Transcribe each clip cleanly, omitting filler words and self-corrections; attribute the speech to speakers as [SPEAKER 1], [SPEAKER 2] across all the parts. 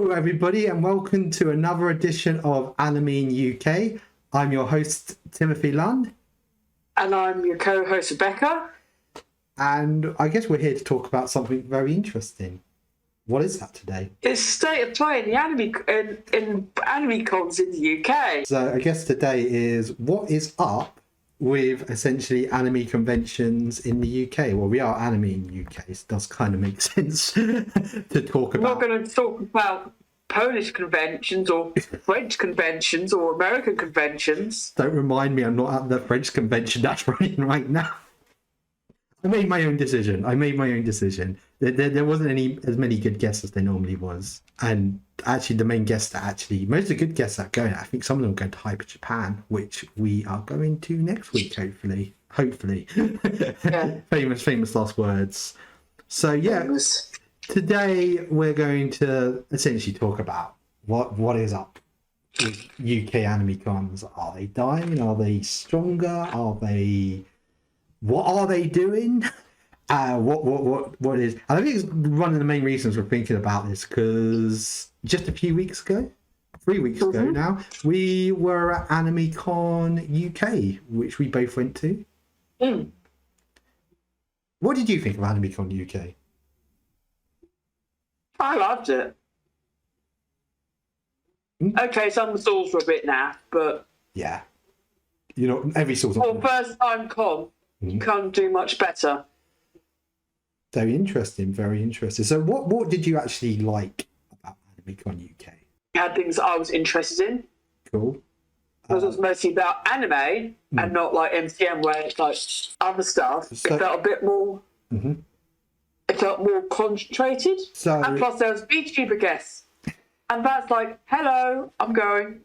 [SPEAKER 1] Hello, everybody, and welcome to another edition of Anime in UK. I'm your host, Timothy Lund.
[SPEAKER 2] And I'm your co-host, Rebecca.
[SPEAKER 1] And I guess we're here to talk about something very interesting. What is that today?
[SPEAKER 2] It's state of play in the anime cons in the UK.
[SPEAKER 1] So I guess today is what is up with essentially anime conventions in the UK. Well, we are anime in the UK, so it does kind of make sense to talk about.
[SPEAKER 2] We're not going to talk about Polish conventions or French conventions or American conventions.
[SPEAKER 1] Don't remind me, I'm not at the French convention that's running right now. I made my own decision. There wasn't as many good guests as there normally was. And actually the main guests most of the good guests that are going, I think some of them are going to Hyper Japan, which we are going to next week, hopefully. Yeah. famous last words. So yeah, today we're going to essentially talk about what is up with UK anime cons. Are they dying? Are they stronger? What are they doing? What is? And I think it's one of the main reasons we're thinking about this because just a few weeks ago, 3 weeks ago now, we were at AnimeCon UK, which we both went to. What did you think of AnimeCon UK?
[SPEAKER 2] I loved it. Okay, some stalls were a bit naff, but
[SPEAKER 1] yeah, every sort of
[SPEAKER 2] for first time con, you can't do much better.
[SPEAKER 1] Very interesting. So what did you actually like about AnimeCon UK?
[SPEAKER 2] You had things I was interested in.
[SPEAKER 1] Cool.
[SPEAKER 2] Because it was mostly about anime and not like MCM where it's like other stuff. It felt a bit more. It felt more concentrated. And plus there was VTuber guests, and that's like, hello, I'm going.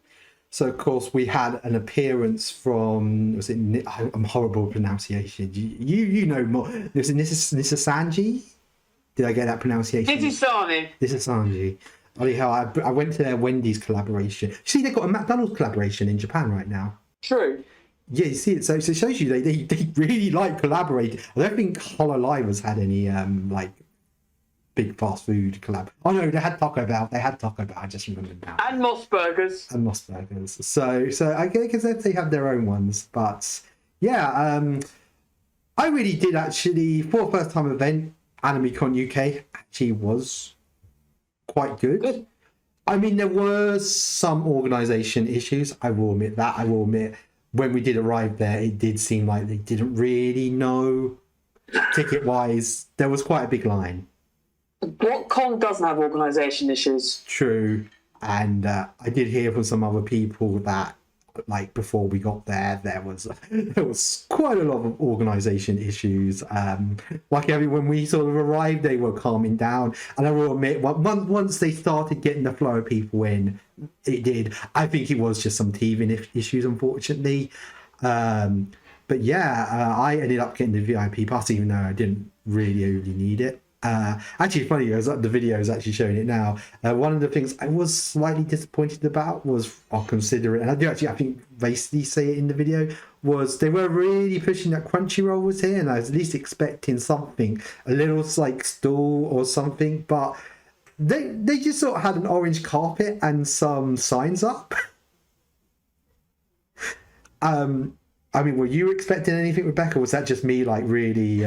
[SPEAKER 2] So
[SPEAKER 1] of course we had an appearance from, was it? I'm horrible with pronunciation. You know more. Was it Nisasanji? Did I get that pronunciation? Nisasanji. Holy hell! I went to their Wendy's collaboration. See, they've got a McDonald's collaboration in Japan right now.
[SPEAKER 2] True.
[SPEAKER 1] Yeah, you see it. So it shows you they really like collaborating. I don't think HoloLive has had any big fast food collab. Oh no, they had Taco Bell. I just remembered now.
[SPEAKER 2] And Moss Burgers.
[SPEAKER 1] So I guess they have their own ones, but yeah, I really did actually, for a first time event, AnimeCon UK actually was quite good. I mean, there were some organisation issues. I will admit that. When we did arrive there, it did seem like they didn't really know ticket wise. There was quite a big line.
[SPEAKER 2] What con doesn't have organisation issues?
[SPEAKER 1] True. And I did hear from some other people that, like, before we got there, there was quite a lot of organisation issues. Luckily, when we sort of arrived, they were calming down. And I will admit, once they started getting the flow of people in, it did. I think it was just some teething issues, unfortunately. But yeah, I ended up getting the VIP pass, even though I didn't really need it. Actually, funny, the video is actually showing it now. One of the things I was slightly disappointed about was, I'll consider it, and I think basically say it in the video, was they were really pushing that Crunchyroll was here, and I was at least expecting something, a little like stall or something, but they just sort of had an orange carpet and some signs up. I mean, were you expecting anything, Rebecca? Or was that just me, like, really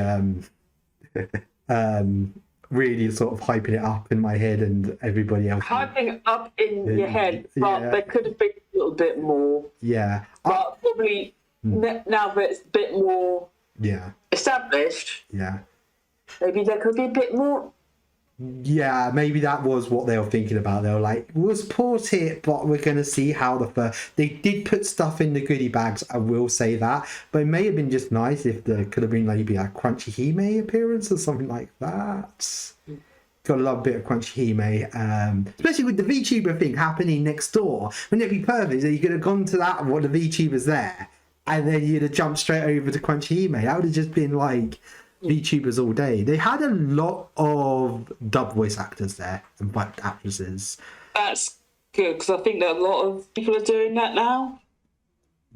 [SPEAKER 1] really sort of hyping it up in my head and everybody else
[SPEAKER 2] hyping it up in your head, but there could have been a little bit more. But probably now that it's a bit more established, maybe there could be a bit more.
[SPEAKER 1] Maybe that was what they were thinking about. They were like, we'll support it, but we're going to see how they did put stuff in the goodie bags, I will say that, but it may have been just nice if there could have been maybe a Crunchy Hime appearance or something like that. Got a lot of bit of Crunchy Hime, especially with the VTuber thing happening next door. Wouldn't it be perfect? So you could have gone to that what the VTuber's there, and then you'd have jumped straight over to Crunchy Hime. That would have just been like VTubers all day. They had a lot of dub voice actors there and voice actresses.
[SPEAKER 2] That's good, because I think that a lot of people are doing that now.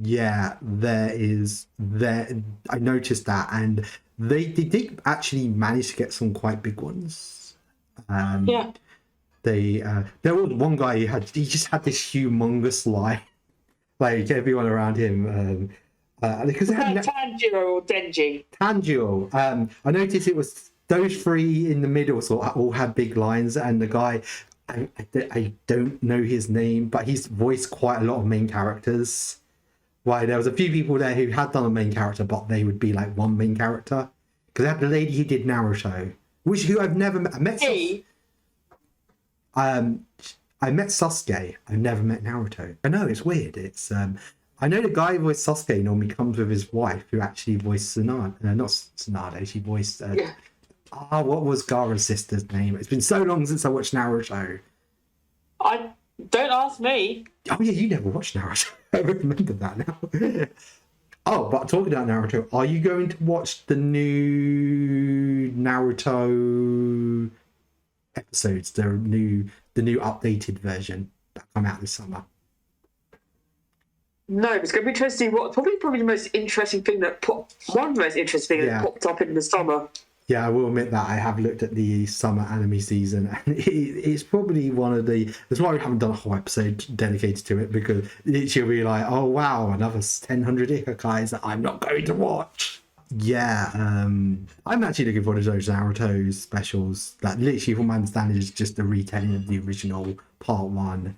[SPEAKER 1] Yeah, I noticed that, and they did actually manage to get some quite big ones. there was one guy he just had this humongous lie, like everyone around him. Because
[SPEAKER 2] Tanjiro or Denji?
[SPEAKER 1] Tanjiro. I noticed it was those three in the middle sort of all had big lines, and the guy, I don't know his name, but he's voiced quite a lot of main characters. Right, there was a few people there who had done a main character, but they would be like one main character. Because they had the lady who did Naruto, who I've never met. I met Sasuke. I've never met Naruto. I know, it's weird. It's I know the guy who voiced Sasuke normally comes with his wife, who actually voiced Tsunade. Not Tsunade, she voiced... what was Gaara's sister's name? It's been so long since I watched Naruto.
[SPEAKER 2] Don't ask me.
[SPEAKER 1] Oh yeah, you never watched Naruto. I remember that now. Oh, but talking about Naruto, are you going to watch the new Naruto episodes? The new updated version that come out this summer?
[SPEAKER 2] No, it's going to be interesting. Probably the most interesting thing that popped up in the summer.
[SPEAKER 1] Yeah, I will admit that I have looked at the summer anime season, and it's probably one of the... That's why we haven't done a whole episode dedicated to it, because she'll be like, oh wow, another 1,000 ikai's that I'm not going to watch. Yeah, I'm actually looking forward to those Naruto specials. That literally, from my understanding, is just a retelling of the original part 1,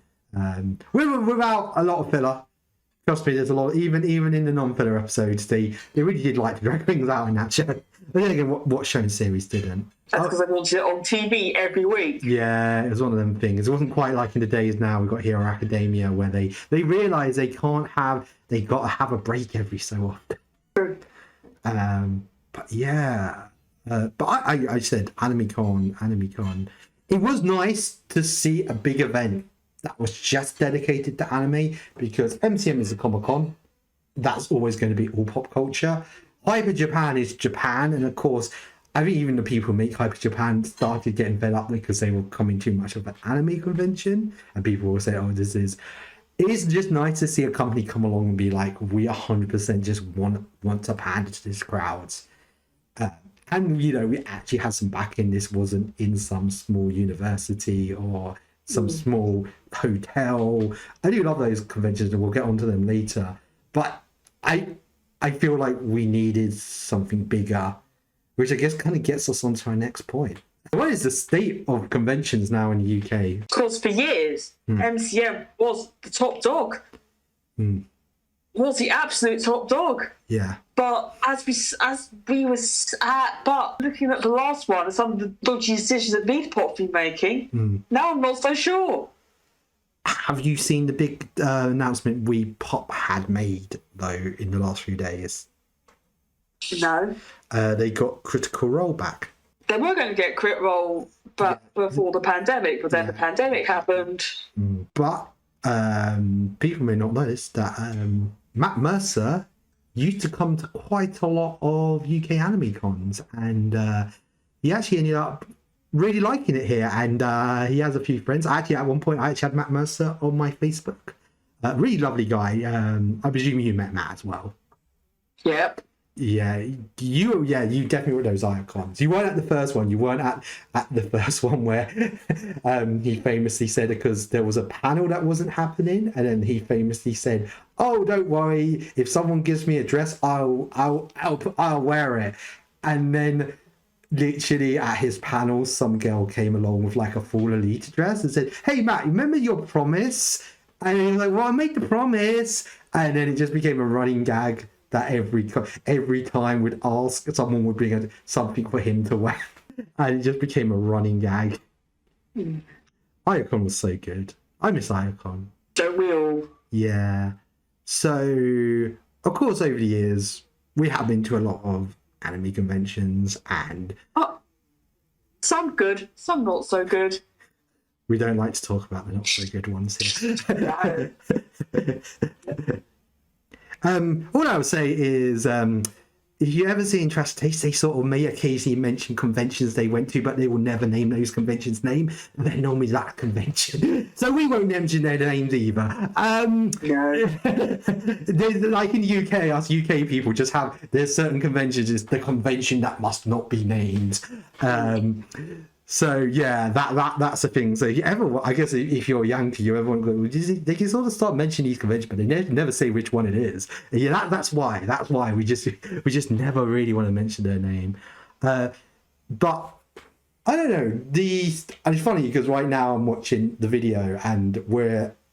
[SPEAKER 1] without a lot of filler. Trust me, there's a lot. Even in the non-filler episodes, they really did like to drag things out in that show. But then again, what show and series didn't?
[SPEAKER 2] That's because I watched it on TV every week.
[SPEAKER 1] Yeah, it was one of them things. It wasn't quite like in the days now. We've got Hero Academia, where they realise they got to have a break every so often. But yeah, but I said AnimeCon. It was nice to see a big event that was just dedicated to anime, because MCM is a Comic-Con. That's always going to be all pop culture. Hyper Japan is Japan, and of course, I think even the people who make Hyper Japan started getting fed up because they were coming too much of an anime convention, and people will say, "Oh, it is just nice to see a company come along and be like, we 100% just want to pander to this crowd." And we actually had some backing. This wasn't in some small university or some small hotel. I do love those conventions, and we'll get onto them later. But I feel like we needed something bigger, which I guess kind of gets us onto our next point. What is the state of conventions now in the UK?
[SPEAKER 2] Of course, for years, MCM was the top dog. Was the absolute top dog.
[SPEAKER 1] Yeah.
[SPEAKER 2] But but looking at the last one and some of the dodgy decisions that Beatpop's been making, now I'm not so sure.
[SPEAKER 1] Have you seen the big announcement Pop had made, though, in the last few days?
[SPEAKER 2] No.
[SPEAKER 1] They got Critical Role back.
[SPEAKER 2] They were going to get Crit Role before the pandemic, but then the pandemic happened.
[SPEAKER 1] But people may not notice that Matt Mercer used to come to quite a lot of UK anime cons, and he actually ended up really liking it here, and he has a few friends. At one point, I actually had Matt Mercer on my Facebook. Really lovely guy. I presume you met Matt as well.
[SPEAKER 2] Yep.
[SPEAKER 1] Yeah, you definitely were those icons. You weren't at the first one. You weren't at the first one where he famously said, because there was a panel that wasn't happening, and then he famously said, "Oh, don't worry. If someone gives me a dress, I'll wear it." And then, literally at his panel, some girl came along with like a full Elite dress and said, "Hey Matt, remember your promise?" And he was like, "Well, I made the promise." And then it just became a running gag that every time we'd ask, someone would bring something for him to wear, and it just became a running gag. Iacon was so good. I miss Iacon.
[SPEAKER 2] Don't we all?
[SPEAKER 1] Yeah. So, of course, over the years, we have been to a lot of anime conventions, and
[SPEAKER 2] some good, some not so good.
[SPEAKER 1] We don't like to talk about the not so good ones here. All I would say is, if you ever see in Trash Taste, they sort of may occasionally mention conventions they went to, but they will never name those conventions' name. And they're normally that convention. So we won't mention their names either.
[SPEAKER 2] No.
[SPEAKER 1] Like in the UK, us UK people just there's certain conventions, it's the convention that must not be named. So yeah, that's the thing. So I guess if you're Yankee, you ever they can sort of start mentioning these conventions, but they never say which one it is. And yeah, that's why we just never really want to mention their name. But I don't know. And it's funny because right now I'm watching the video and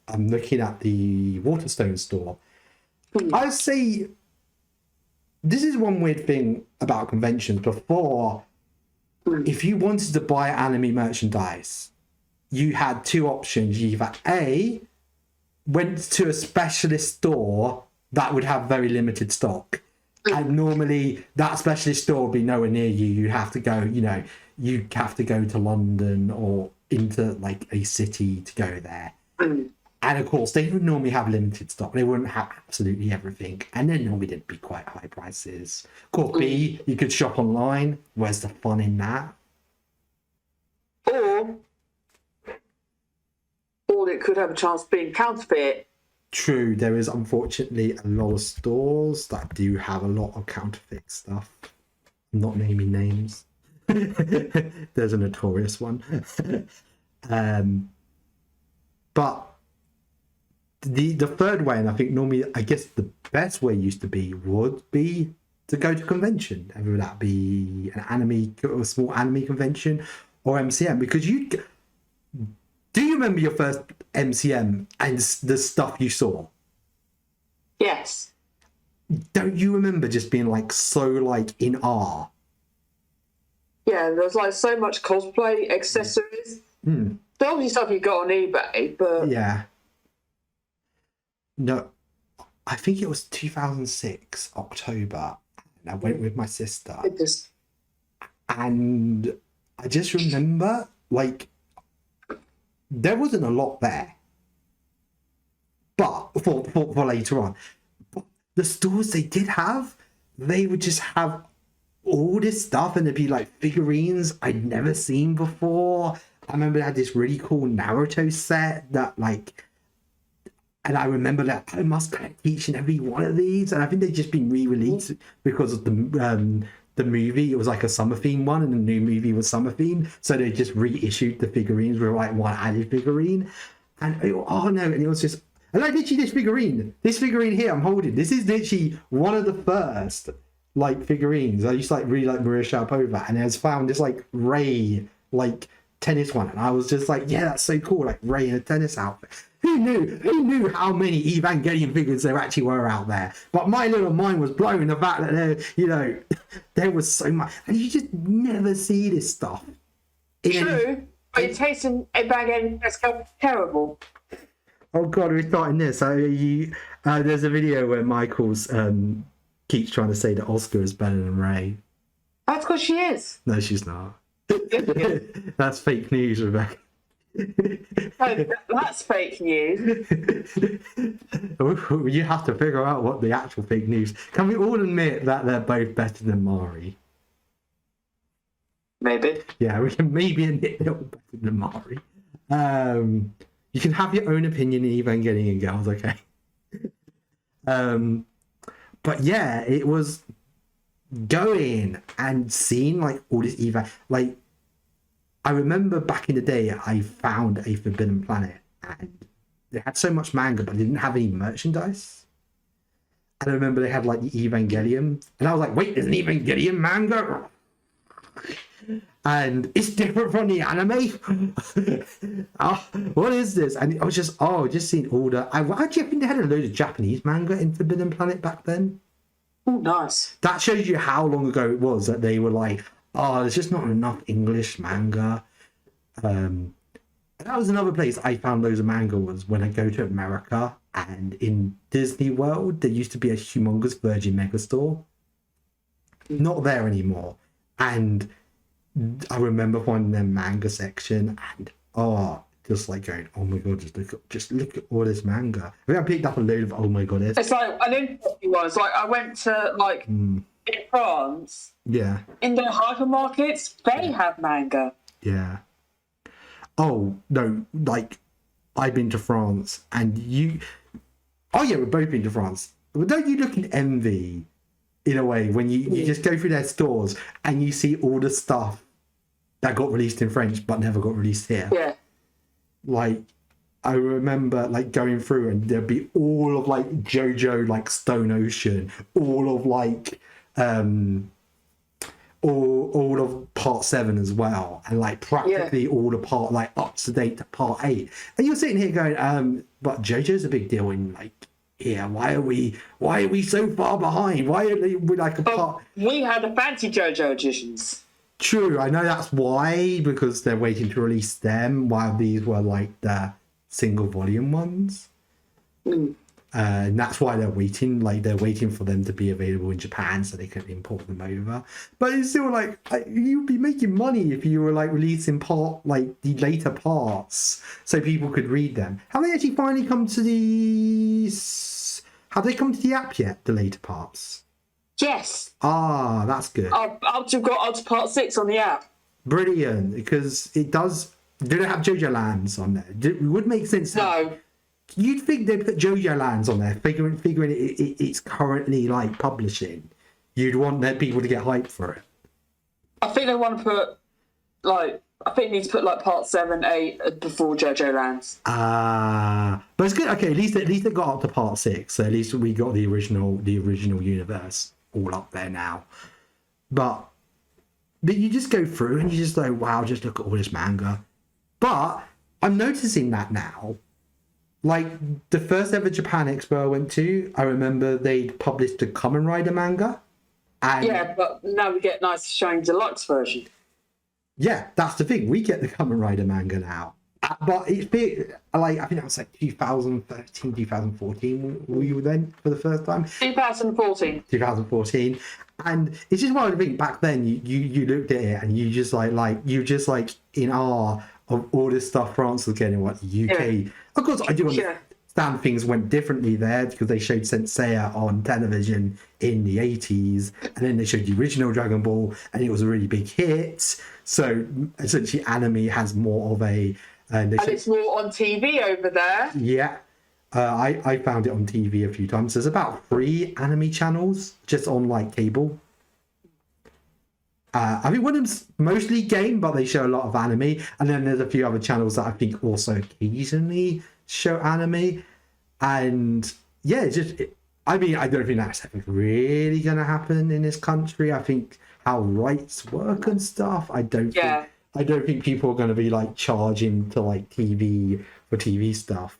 [SPEAKER 1] I'm looking at the Waterstone store. I say this is one weird thing about conventions. Before, if you wanted to buy anime merchandise, you had two options. You either A, went to a specialist store that would have very limited stock. And normally that specialist store would be nowhere near you. You'd have to go, you'd have to go to London or into like a city to go there. And of course, they would normally have limited stock. They wouldn't have absolutely everything. And then normally they'd be quite high prices. Of course, B, you could shop online. Where's the fun in that?
[SPEAKER 2] Or it could have a chance of being counterfeit.
[SPEAKER 1] True, there is unfortunately a lot of stores that do have a lot of counterfeit stuff. I'm not naming names. There's a notorious one. But the third way, and I think normally, I guess the best way used to be would be to go to convention, whether that be an anime or a small anime convention or MCM, because do you remember your first MCM and the stuff you saw?
[SPEAKER 2] Yes.
[SPEAKER 1] Don't you remember just being like so like in awe?
[SPEAKER 2] Yeah, there's like so much cosplay accessories. There's obviously stuff you got on eBay, but
[SPEAKER 1] yeah. No, I think it was 2006 October, and I went with my sister. And I just remember like there wasn't a lot there, but for later on, but the stores they did have, they would just have all this stuff, and it'd be like figurines I'd never seen before. I remember they had this really cool Naruto set that like, and I remember that I must collect each and every one of these, and I think they've just been re-released because of the movie. It was like a summer theme one, and the new movie was summer theme, so they just reissued the figurines with like one added figurine. And and it was just, and like literally this figurine here I'm holding, this is literally one of the first like figurines. I used to like really like Maria Sharapova, and I was found this like Ray like tennis one, and I was just like, yeah, that's so cool, like Ray in a tennis outfit. Who knew how many Evangelion figures there actually were out there? But my little mind was blown, the fact that there was so much, and you just never see this stuff.
[SPEAKER 2] True, but it tastes in Evangelion is terrible.
[SPEAKER 1] Oh god, we're starting this. There's a video where Michael's keeps trying to say that Oscar is better than Ray.
[SPEAKER 2] That's because she is.
[SPEAKER 1] No, she's not. That's fake news, Rebecca.
[SPEAKER 2] No, that's fake news.
[SPEAKER 1] You have to figure out what the actual fake news. Can we all admit that they're both better than Mari?
[SPEAKER 2] Maybe.
[SPEAKER 1] Yeah, we can maybe admit they're all better than Mari. You can have your own opinion in Evangelion, girls, okay? But yeah, it was going and seeing like all this like I remember back in the day I found a Forbidden Planet and they had so much manga but they didn't have any merchandise. And I remember they had like the Evangelion, and I was like, wait, there's an Evangelion manga? And it's different from the anime. What is this? And I was just seeing all the. I actually think they had a load of Japanese manga in Forbidden Planet back then.
[SPEAKER 2] Oh, nice.
[SPEAKER 1] That shows you how long ago it was that they were like, there's just not enough English manga. That was another place I found loads of manga was when I go to America, and in Disney World there used to be a humongous Virgin Megastore. Not there anymore. And I remember finding their manga section and just like going, oh my god, just look at all this manga. I think I picked up a load of oh my god.
[SPEAKER 2] It's like an interesting one. It's like I went to like in France.
[SPEAKER 1] Yeah. In
[SPEAKER 2] their hypermarkets, they have manga.
[SPEAKER 1] Yeah. Oh no, like I've been to France and you. Oh yeah, we've both been to France. But don't you look in envy in a way when you just go through their stores and you see all the stuff that got released in French but never got released here.
[SPEAKER 2] Yeah.
[SPEAKER 1] Like, I remember like going through and there'd be all of like JoJo, like Stone Ocean, all of like all of part 7 as well, and like practically all the part like up to date to part 8. And you're sitting here going, but JoJo's a big deal in like here. Why are we so far behind? Why are we like a part?
[SPEAKER 2] We had the fancy JoJo editions.
[SPEAKER 1] True, I know that's why, because they're waiting to release them while these were like the single volume ones. And that's why they're waiting. Like, they're waiting for them to be available in Japan so they can import them over. But it's still like you'd be making money if you were like releasing the later parts so people could read them. Have they actually finally come to have they come to the app yet, the later parts?
[SPEAKER 2] Yes.
[SPEAKER 1] Ah, that's good.
[SPEAKER 2] I've got up to part 6 on the app.
[SPEAKER 1] Brilliant, because it does. Do they have JoJo Lands on there? It would make sense.
[SPEAKER 2] No.
[SPEAKER 1] You'd think they'd put JoJo Lands on there, figuring it's currently like publishing. You'd want their people to get hyped for it.
[SPEAKER 2] I think they want to put I think they need to put like part 7, 8 before JoJo Lands.
[SPEAKER 1] But it's good. Okay, at least they got up to part 6, so at least we got the original universe all up there now. But you just go through and you just go, wow, just look at all this manga. But I'm noticing that now. Like, the first ever Japan Expo I went to, I remember they published the Kamen Rider manga. And
[SPEAKER 2] yeah, but now we get nice shiny deluxe version.
[SPEAKER 1] Yeah, that's the thing. We get the Kamen Rider manga now. But it's like, I think that was like 2013, 2014 we were then for the first time.
[SPEAKER 2] 2014.
[SPEAKER 1] 2014. And it's just one of the things, back then you looked at it and you just like in awe of all this stuff France was getting, what, UK. Yeah. Of course, I do understand things went differently there because they showed Senseiya on television in the 80s, and then they showed the original Dragon Ball, and it was a really big hit. So essentially, anime has more of a... and
[SPEAKER 2] it's more on TV over there.
[SPEAKER 1] Yeah. I found it on TV a few times. There's about 3 anime channels just on like cable. I think one of them's mostly game, but they show a lot of anime. And then there's a few other channels that I think also occasionally show anime. And yeah, I don't think that's really going to happen in this country. I think how rights work and stuff, I don't think people are going to be like charging to like TV for TV stuff.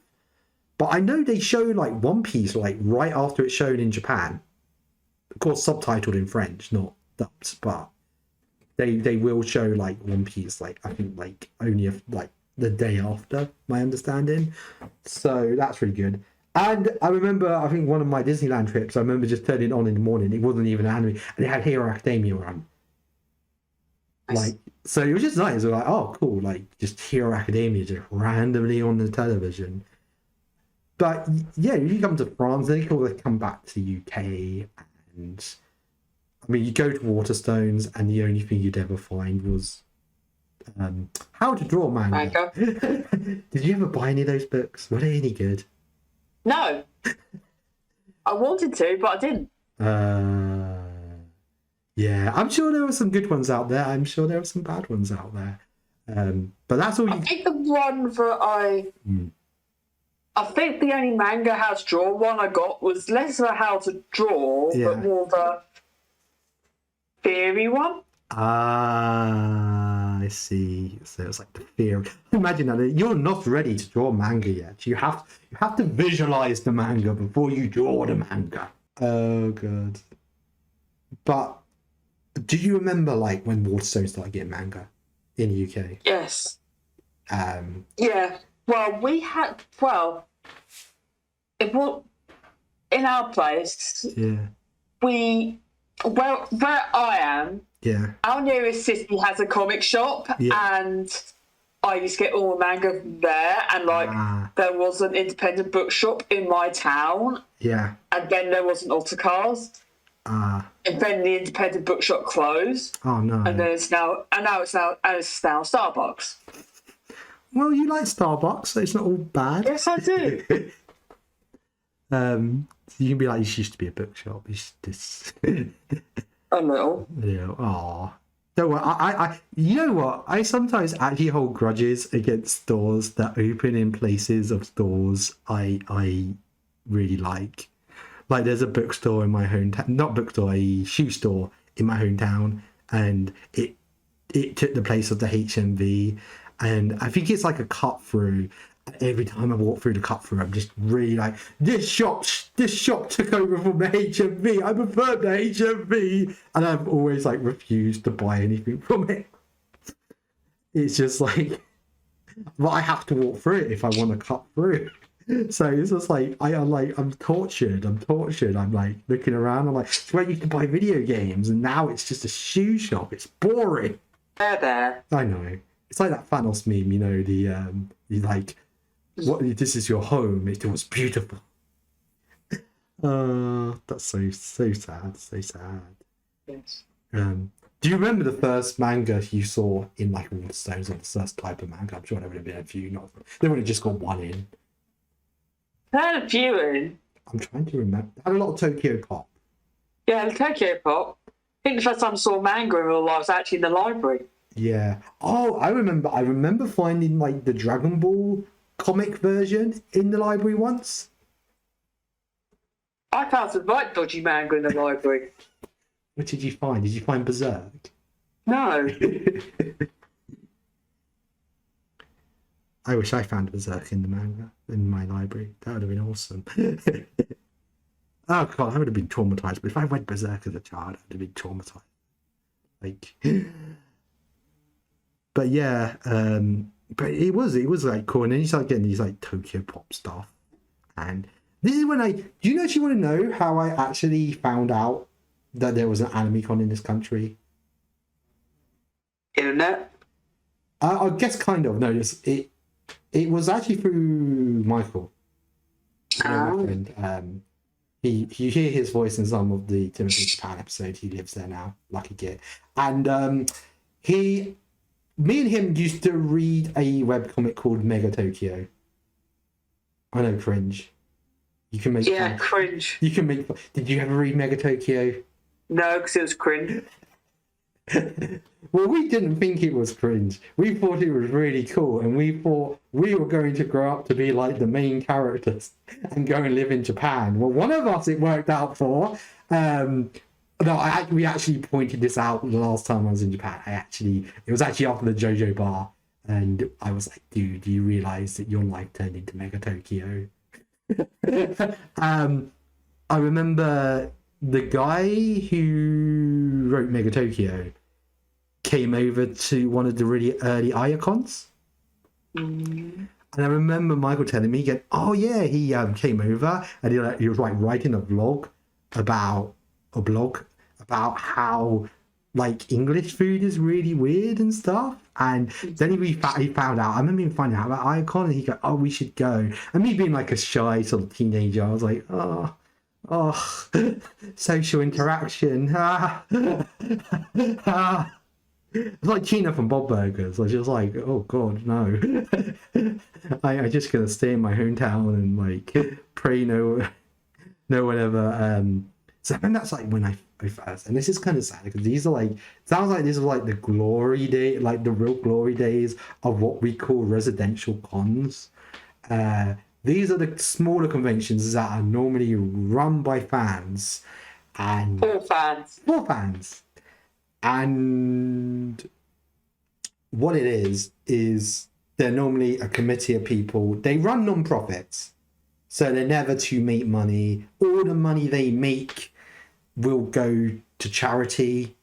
[SPEAKER 1] But I know they show like One Piece like right after it's shown in Japan. Of course, subtitled in French, not dubbed, but they will show like One Piece like I think like only like the day after, my understanding. So that's really good. And I remember, I think one of my Disneyland trips, I remember just turning it on in the morning. It wasn't even anime, and it had Hero Academia on. Like, so it was just nice. It was like, oh, cool. Like, just Hero Academia just randomly on the television. But yeah, you come to France, they come back to the UK, and I mean, you go to Waterstones, and the only thing you'd ever find was how to draw manga. Did you ever buy any of those books? Were they any good?
[SPEAKER 2] No. I wanted to, but I didn't.
[SPEAKER 1] Yeah, I'm sure there were some good ones out there. I'm sure there were some bad ones out there. But that's all. I
[SPEAKER 2] think the one that I think the only manga how to draw one I got was less of a how to draw, but more of a theory one.
[SPEAKER 1] I see. So it's like the fear. Imagine that you're not ready to draw manga yet. You have to visualize the manga before you draw the manga. Oh god. But do you remember like when Waterstone started getting manga in the UK?
[SPEAKER 2] Yes. Yeah. Well, in our place.
[SPEAKER 1] Yeah.
[SPEAKER 2] Where I am.
[SPEAKER 1] Yeah.
[SPEAKER 2] Our nearest city has a comic shop, and I used to get all the manga from there. And there was an independent bookshop in my town.
[SPEAKER 1] Yeah.
[SPEAKER 2] And then there was an Autocars. And then the independent bookshop closed.
[SPEAKER 1] Oh no.
[SPEAKER 2] And then it's now Starbucks.
[SPEAKER 1] Well, you like Starbucks, so it's not all bad.
[SPEAKER 2] Yes, I do.
[SPEAKER 1] So you can be like, this used to be a bookshop. It's just
[SPEAKER 2] a little.
[SPEAKER 1] Yeah. Aw. Don't worry, you know what? I sometimes actually hold grudges against stores that open in places of stores I really like. Like there's a bookstore in my hometown, not bookstore, a shoe store in my hometown, and it took the place of the HMV, and I think it's like a cut through. Every time I walk through the cut through, I'm just really like, this shop took over from the HMV. I prefer the HMV, and I've always like refused to buy anything from it. It's just like, well, I have to walk through it if I want to cut through. So it's just like I'm tortured. I'm like looking around. I'm like, it's where you can buy video games, and now it's just a shoe shop. It's boring.
[SPEAKER 2] There.
[SPEAKER 1] I know. It's like that Thanos meme, you know, the like, what? This is your home. It was beautiful. That's so sad. So sad.
[SPEAKER 2] Yes.
[SPEAKER 1] Do you remember the first manga you saw in like Waterstones, or the first type of manga? I'm sure there would have been a few. Not they would have just got one in.
[SPEAKER 2] I had a few in.
[SPEAKER 1] I'm trying to remember. I had a lot of Tokyo Pop.
[SPEAKER 2] Yeah, the Tokyo Pop. I think the first time I saw manga in real life was actually in the library.
[SPEAKER 1] Yeah. Oh, I remember finding like the Dragon Ball comic version in the library once.
[SPEAKER 2] I found some right dodgy manga in the library.
[SPEAKER 1] What did you find? Did you find Berserk?
[SPEAKER 2] No.
[SPEAKER 1] I wish I found Berserk in the manga in my library. That would have been awesome. Oh god, I would have been traumatized. But if I read Berserk as a child, I would have been traumatized. Like, but yeah, but it was like cool. And then you start getting these like Tokyo Pop stuff, and this is when do you actually want to know how I actually found out that there was an anime con in this country?
[SPEAKER 2] Internet?
[SPEAKER 1] I guess kind of. No, it was actually through Michael. My friend. You hear his voice in some of the Timothy Japan episodes. He lives there now, lucky git. And me and him used to read a webcomic called Mega Tokyo. I know, cringe. You can make fun.
[SPEAKER 2] Cringe.
[SPEAKER 1] You can make fun. Did you ever read Mega Tokyo?
[SPEAKER 2] No, because it was cringe.
[SPEAKER 1] Well, we didn't think it was cringe. We thought it was really cool, and we thought we were going to grow up to be like the main characters and go and live in Japan. Well, one of us it worked out for. We actually pointed this out the last time I was in Japan. It was actually after the JoJo bar, and I was like, dude, do you realize that your life turned into Mega Tokyo? I remember the guy who wrote Mega Tokyo came over to one of the really early Iacons. And I remember Michael telling me again, oh yeah, he came over and he was like writing a blog about how like English food is really weird and stuff. And then he found out, I remember him finding out about Iacon, and he go, oh, we should go. And me being like a shy sort of teenager, I was like, oh, social interaction. It's like Tina from Bob Burgers. I was just like, oh god, no. I just gonna stay in my hometown and like pray no one ever. So I think that's like when I first, and this is kind of sad because these are like, sounds like this is like the glory day, like the real glory days of what we call residential cons. These are the smaller conventions that are normally run by fans and
[SPEAKER 2] For fans.
[SPEAKER 1] And what it is they're normally a committee of people. They run non-profits, so they're never to make money. All the money they make will go to charity,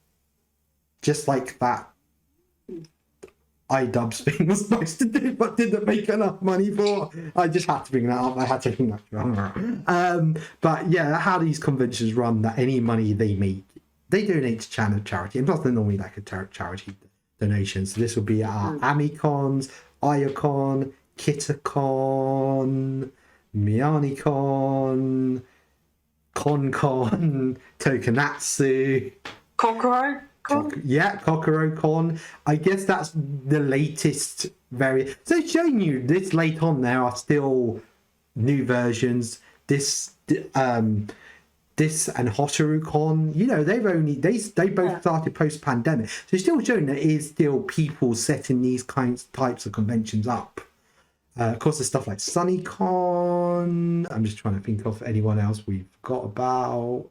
[SPEAKER 1] just like that iDubbbz thing was supposed to do, but didn't make enough money for. I just had to bring that up. I had to bring that up. But yeah, how these conventions run, that any money they make, they donate to charity, and plus they're normally like a charity donation. So this will be our Amicons, Iacon, Kitacon, MianiCon, ConCon, Tokonatsu,
[SPEAKER 2] Kokoro?
[SPEAKER 1] Kokoro Con. I guess that's the latest variant. So it's showing you this late on there are still new versions. This this and HotaruCon, you know, they both started post-pandemic. So it's still showing that it is still people setting these types of conventions up. Of course, there's stuff like SunnyCon. I'm just trying to think of anyone else we forgot about.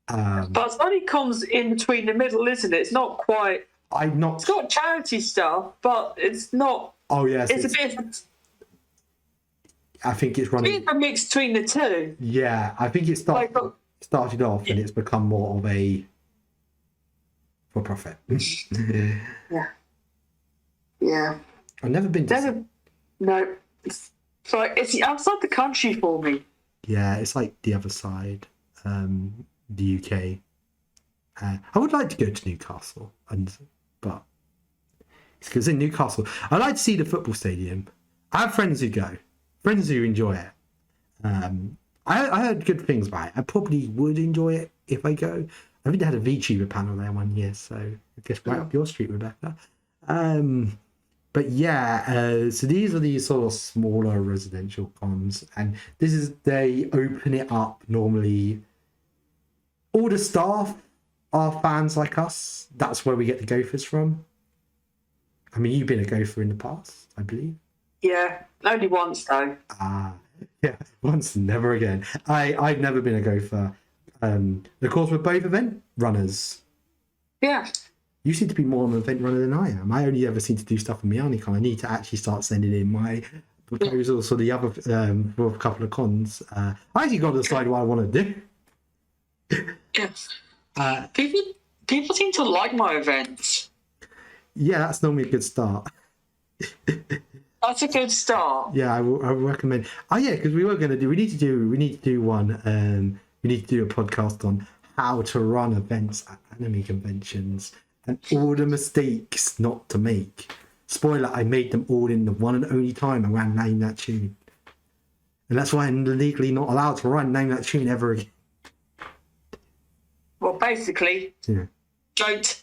[SPEAKER 2] But SunnyCon's in between the middle, isn't it? It's not quite. It's got charity stuff, but it's not.
[SPEAKER 1] Oh yes,
[SPEAKER 2] it's a bit.
[SPEAKER 1] I think it's running.
[SPEAKER 2] It's a bit of a mix between the two.
[SPEAKER 1] Yeah, I think it started off and it's become more of a for profit.
[SPEAKER 2] Yeah.
[SPEAKER 1] I've never been to.
[SPEAKER 2] No, it's outside the country for me.
[SPEAKER 1] Yeah, it's like the other side, the UK. I would like to go to Newcastle, but it's because in Newcastle, I like to see the football stadium. I have friends who go, friends who enjoy it. I heard good things about it. I probably would enjoy it if I go. I think they had a VTuber panel there one year, so I guess right up your street, Rebecca. But yeah, so these are these sort of smaller residential cons, and they open it up normally. All the staff are fans like us. That's where we get the gophers from. I mean, you've been a gopher in the past, I believe.
[SPEAKER 2] Yeah, only once though.
[SPEAKER 1] Yeah, once, never again. I've never been a gopher. Of course, we're both event runners.
[SPEAKER 2] Yeah.
[SPEAKER 1] You seem to be more of an event runner than I am. I only ever seem to do stuff on Mianicon. I need to actually start sending in my proposals for the other for a couple of cons. I actually got to decide what I want to do.
[SPEAKER 2] Yes. People seem to like my events.
[SPEAKER 1] Yeah, that's normally a good start.
[SPEAKER 2] That's a good start.
[SPEAKER 1] Yeah, I recommend. Oh yeah, because we need to do one. We need to do a podcast on how to run events at anime conventions and all the mistakes not to make. Spoiler, I made them all in the one and only time I ran Name That Tune. And that's why I'm legally not allowed to run Name That Tune ever again.
[SPEAKER 2] Well, basically,
[SPEAKER 1] yeah.
[SPEAKER 2] Don't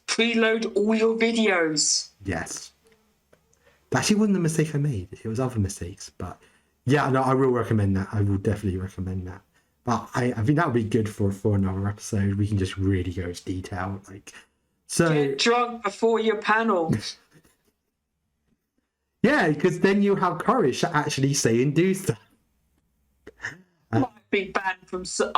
[SPEAKER 2] preload all your videos.
[SPEAKER 1] Yes. That actually wasn't the mistake I made. It was other mistakes. But yeah, no, I will recommend that. I will definitely recommend that. But I think that would be good for another episode. We can just really go into detail.
[SPEAKER 2] Get drunk before your panel.
[SPEAKER 1] Yeah, because then you have courage to actually say and do stuff.
[SPEAKER 2] I might be banned from certain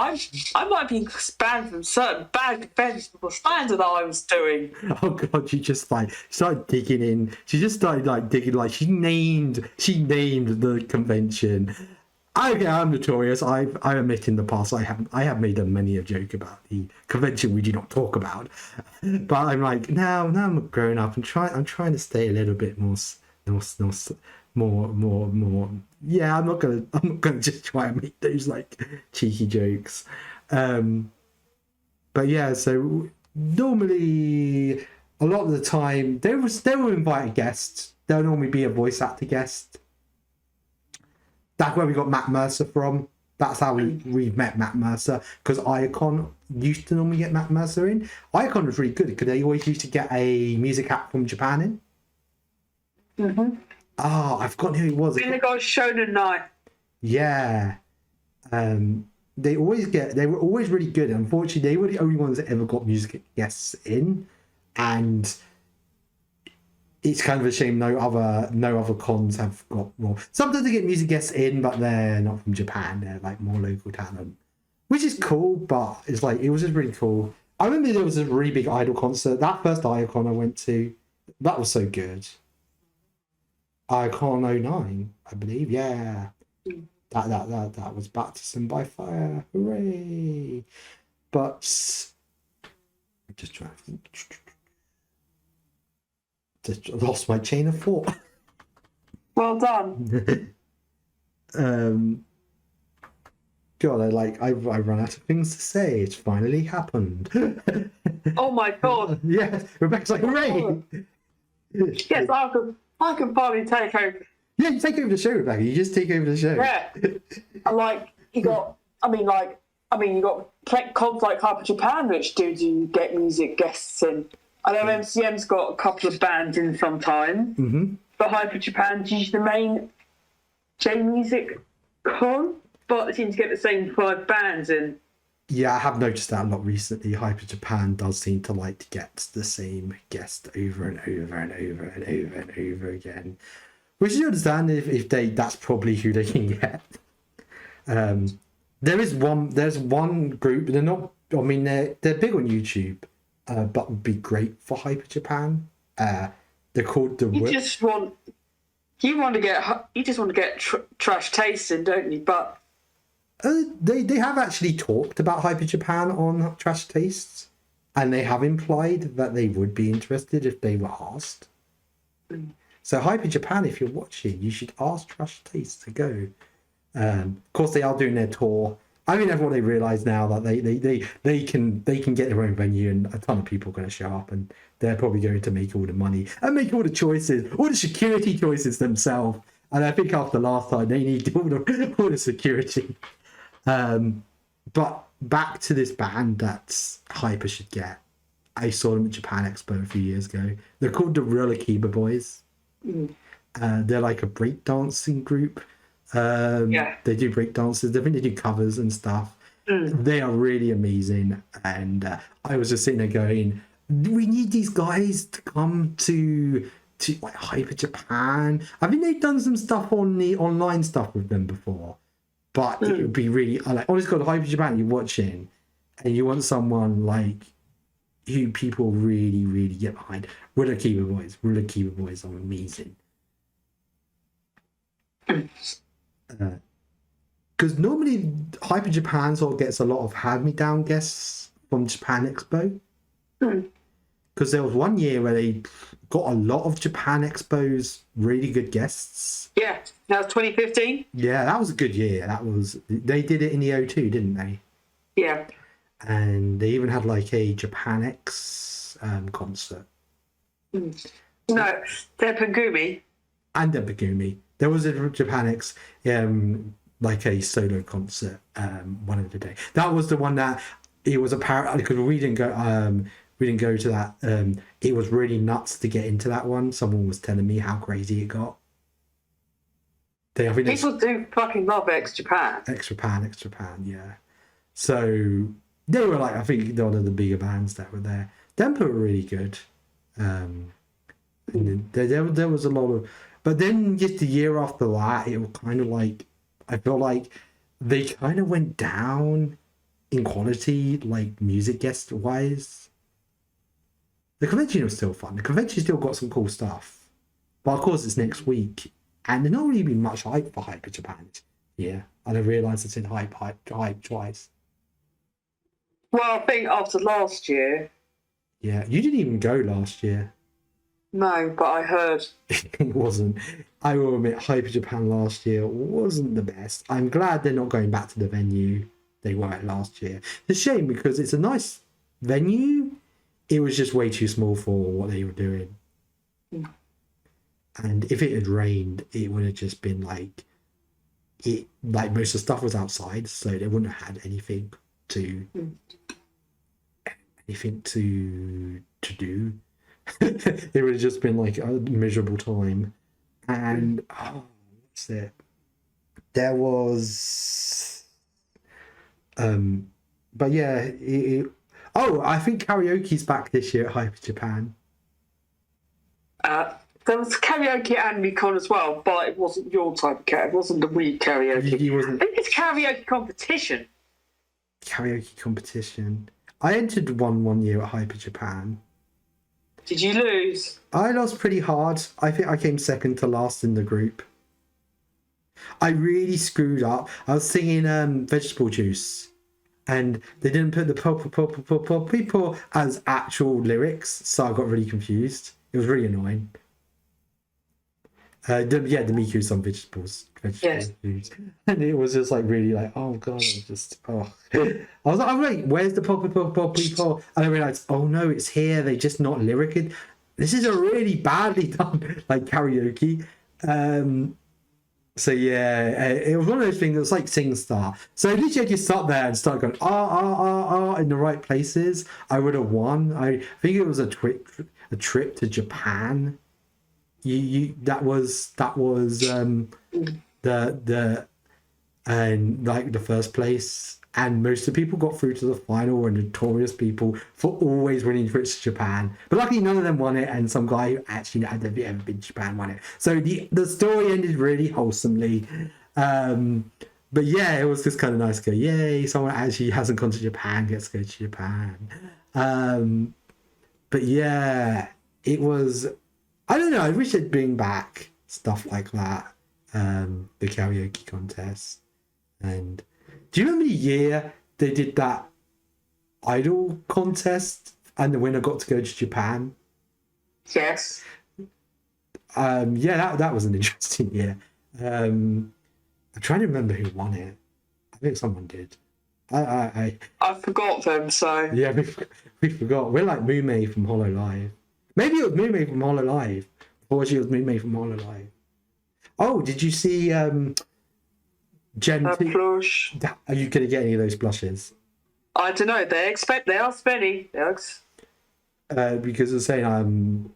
[SPEAKER 2] bad events for the standard I was doing.
[SPEAKER 1] Oh god, you just started digging in. She just started digging. She named the convention. Okay, I'm notorious. I admit in the past I have made many a joke about the convention we do not talk about. But I'm now I'm grown up and I'm trying to stay a little bit more. Yeah, I'm not gonna just try and make those cheeky jokes. But yeah, so normally a lot of the time they will invite a guest. There'll normally be a voice actor guest. That's where we got Matt Mercer from. That's how we've met Matt Mercer, because Iacon used to normally get Matt Mercer in. Iacon was really good because they always used to get a music act from Japan in.
[SPEAKER 2] Mm-hmm.
[SPEAKER 1] Oh, I've forgotten who it was.
[SPEAKER 2] In the guy Shonen Night.
[SPEAKER 1] Yeah. They were always really good. Unfortunately, they were the only ones that ever got music guests in, and it's kind of a shame no other cons have got more. Sometimes they get music guests in, but they're not from Japan. They're more local talent, which is cool. But it's it was just really cool. I remember there was a really big Idol concert. That first Iacon I went to, that was so good. Iacon 09, I believe. Yeah, that was Baptism by Fire. Hooray! But I'm just trying to think. Just lost my chain of thought.
[SPEAKER 2] Well done.
[SPEAKER 1] God, I run out of things to say. It's finally happened.
[SPEAKER 2] Oh my god.
[SPEAKER 1] Yes, Rebecca's hooray!
[SPEAKER 2] Yes, I can finally take over.
[SPEAKER 1] Yeah, you take over the show, Rebecca. You just take over the show.
[SPEAKER 2] Yeah. You got cons like Hyper Japan, which do get music guests in. I know MCM's got a couple of bands in sometime,
[SPEAKER 1] mm-hmm.
[SPEAKER 2] but Hyper Japan's usually the main J-music con. but they seem to get the same 5 bands in.
[SPEAKER 1] Yeah, I have noticed that a lot recently. Hyper Japan does seem to like to get the same guest over and over and over and over and over again, which you understand if that's probably who they can get. There's one group. They're not. I mean, they're big on YouTube, but would be great for Hyper Japan. They're called the.
[SPEAKER 2] You just want to get trash tasting, don't you? But
[SPEAKER 1] they have actually talked about Hyper Japan on Trash Tastes, and they have implied that they would be interested if they were asked. So Hyper Japan, if you're watching, you should ask Trash Tastes to go. Of course, they are doing their tour. I mean, everyone, they realise now that they can get their own venue, and a ton of people are going to show up, and they're probably going to make all the money and make all the choices, all the security choices themselves. And I think after last time, they need all the security. But back to this band that Hyper should get. I saw them at Japan Expo a few years ago. They're called the Roller Kiba Boys. They're like a breakdancing group. They do break dances. I think they do covers and stuff. They are really amazing. And I was just sitting there going, we need these guys to come to like Hyper Japan. I think they've done some stuff on the online stuff with them before. But it would be really, like, honestly, got Hyper Japan, you're watching, and you want someone like who people really, really get behind. Roller Kiba Boys. Roller Kiba Boys are amazing. Because normally Hyper Japan sort of gets a lot of hand-me-down guests from Japan Expo. Because there was one year where they got a lot of Japan Expo's really good guests.
[SPEAKER 2] Yeah, that was 2015.
[SPEAKER 1] Yeah, that was a good year. They did it in the O2, didn't they?
[SPEAKER 2] Yeah.
[SPEAKER 1] And they even had like a Japan X concert.
[SPEAKER 2] No, Depagumi.
[SPEAKER 1] And Depagumi. There was a Japan X like a solo concert one of the day. That was the one that it was apparently, because we didn't go to that. It was really nuts to get into that one. Someone was telling me how crazy it got.
[SPEAKER 2] People do fucking love X Japan,
[SPEAKER 1] yeah. So they were like, I think one of the bigger bands that were there. Dempa were really good. And there was a lot of, but then just the year after that, it was kind of like, I felt like they kind of went down in quality, like music guest wise. The convention was still fun. The convention still got some cool stuff. But of course it's next week. And there's not really been much hype for Hyper Japan. Yeah. I didn't realise it's in hype twice.
[SPEAKER 2] Well, I think after last year.
[SPEAKER 1] Yeah. You didn't even go last year.
[SPEAKER 2] No, but I heard.
[SPEAKER 1] It wasn't. I will admit, Hyper Japan last year wasn't the best. I'm glad they're not going back to the venue they were at last year. It's a shame because it's a nice venue. It was just way too small for what they were doing. And if it had rained, it would have just been like most of the stuff was outside, so they wouldn't have had anything to do. It would have just been like a miserable time. And what's it? There was but yeah, I think karaoke's back this year at Hyper Japan.
[SPEAKER 2] There was karaoke at AnimeCon as well, but it wasn't your type of karaoke. It wasn't the Wii karaoke.
[SPEAKER 1] It wasn't.
[SPEAKER 2] I think it's karaoke competition.
[SPEAKER 1] Karaoke competition. I entered one year at Hyper Japan.
[SPEAKER 2] Did you lose?
[SPEAKER 1] I lost pretty hard. I think I came second to last in the group. I really screwed up. I was singing Vegetable Juice, and they didn't put the people as actual lyrics, so I got really confused. It was really annoying. The Miku song vegetables
[SPEAKER 2] yes.
[SPEAKER 1] Juice. And it was just like really like, oh god, I was like, wait, where's the people? And I realized, oh no, it's here. They just not lyricing. This is a really badly done like karaoke. So yeah, it was one of those things that was like SingStar. So at least you just sat there and start going in the right places. I would have won. I think it was a trip to Japan. That was the and like the first place. And most of the people got through to the final were notorious people for always winning trips to Japan. But luckily, none of them won it, and some guy who actually had never ever been to Japan won it. So the story ended really wholesomely. But yeah, it was just kind of nice to go, yay, someone actually hasn't gone to Japan gets to go to Japan. But yeah, it was, I don't know, I wish they'd bring back stuff like that. The karaoke contest. And do you remember the year they did that idol contest and the winner got to go to Japan?
[SPEAKER 2] Yes.
[SPEAKER 1] Yeah, that was an interesting year. I'm trying to remember who won it. I think someone did. I
[SPEAKER 2] forgot them, so...
[SPEAKER 1] Yeah, we forgot. We're like Mume from Hollow Live. Maybe it was Mume from Hollow Live. Or she was Mume from Hollow Live. Oh, did you see Gen 2?
[SPEAKER 2] Plush.
[SPEAKER 1] Are you going to get any of those blushes?
[SPEAKER 2] I don't know. They are spenny.
[SPEAKER 1] Because I was saying,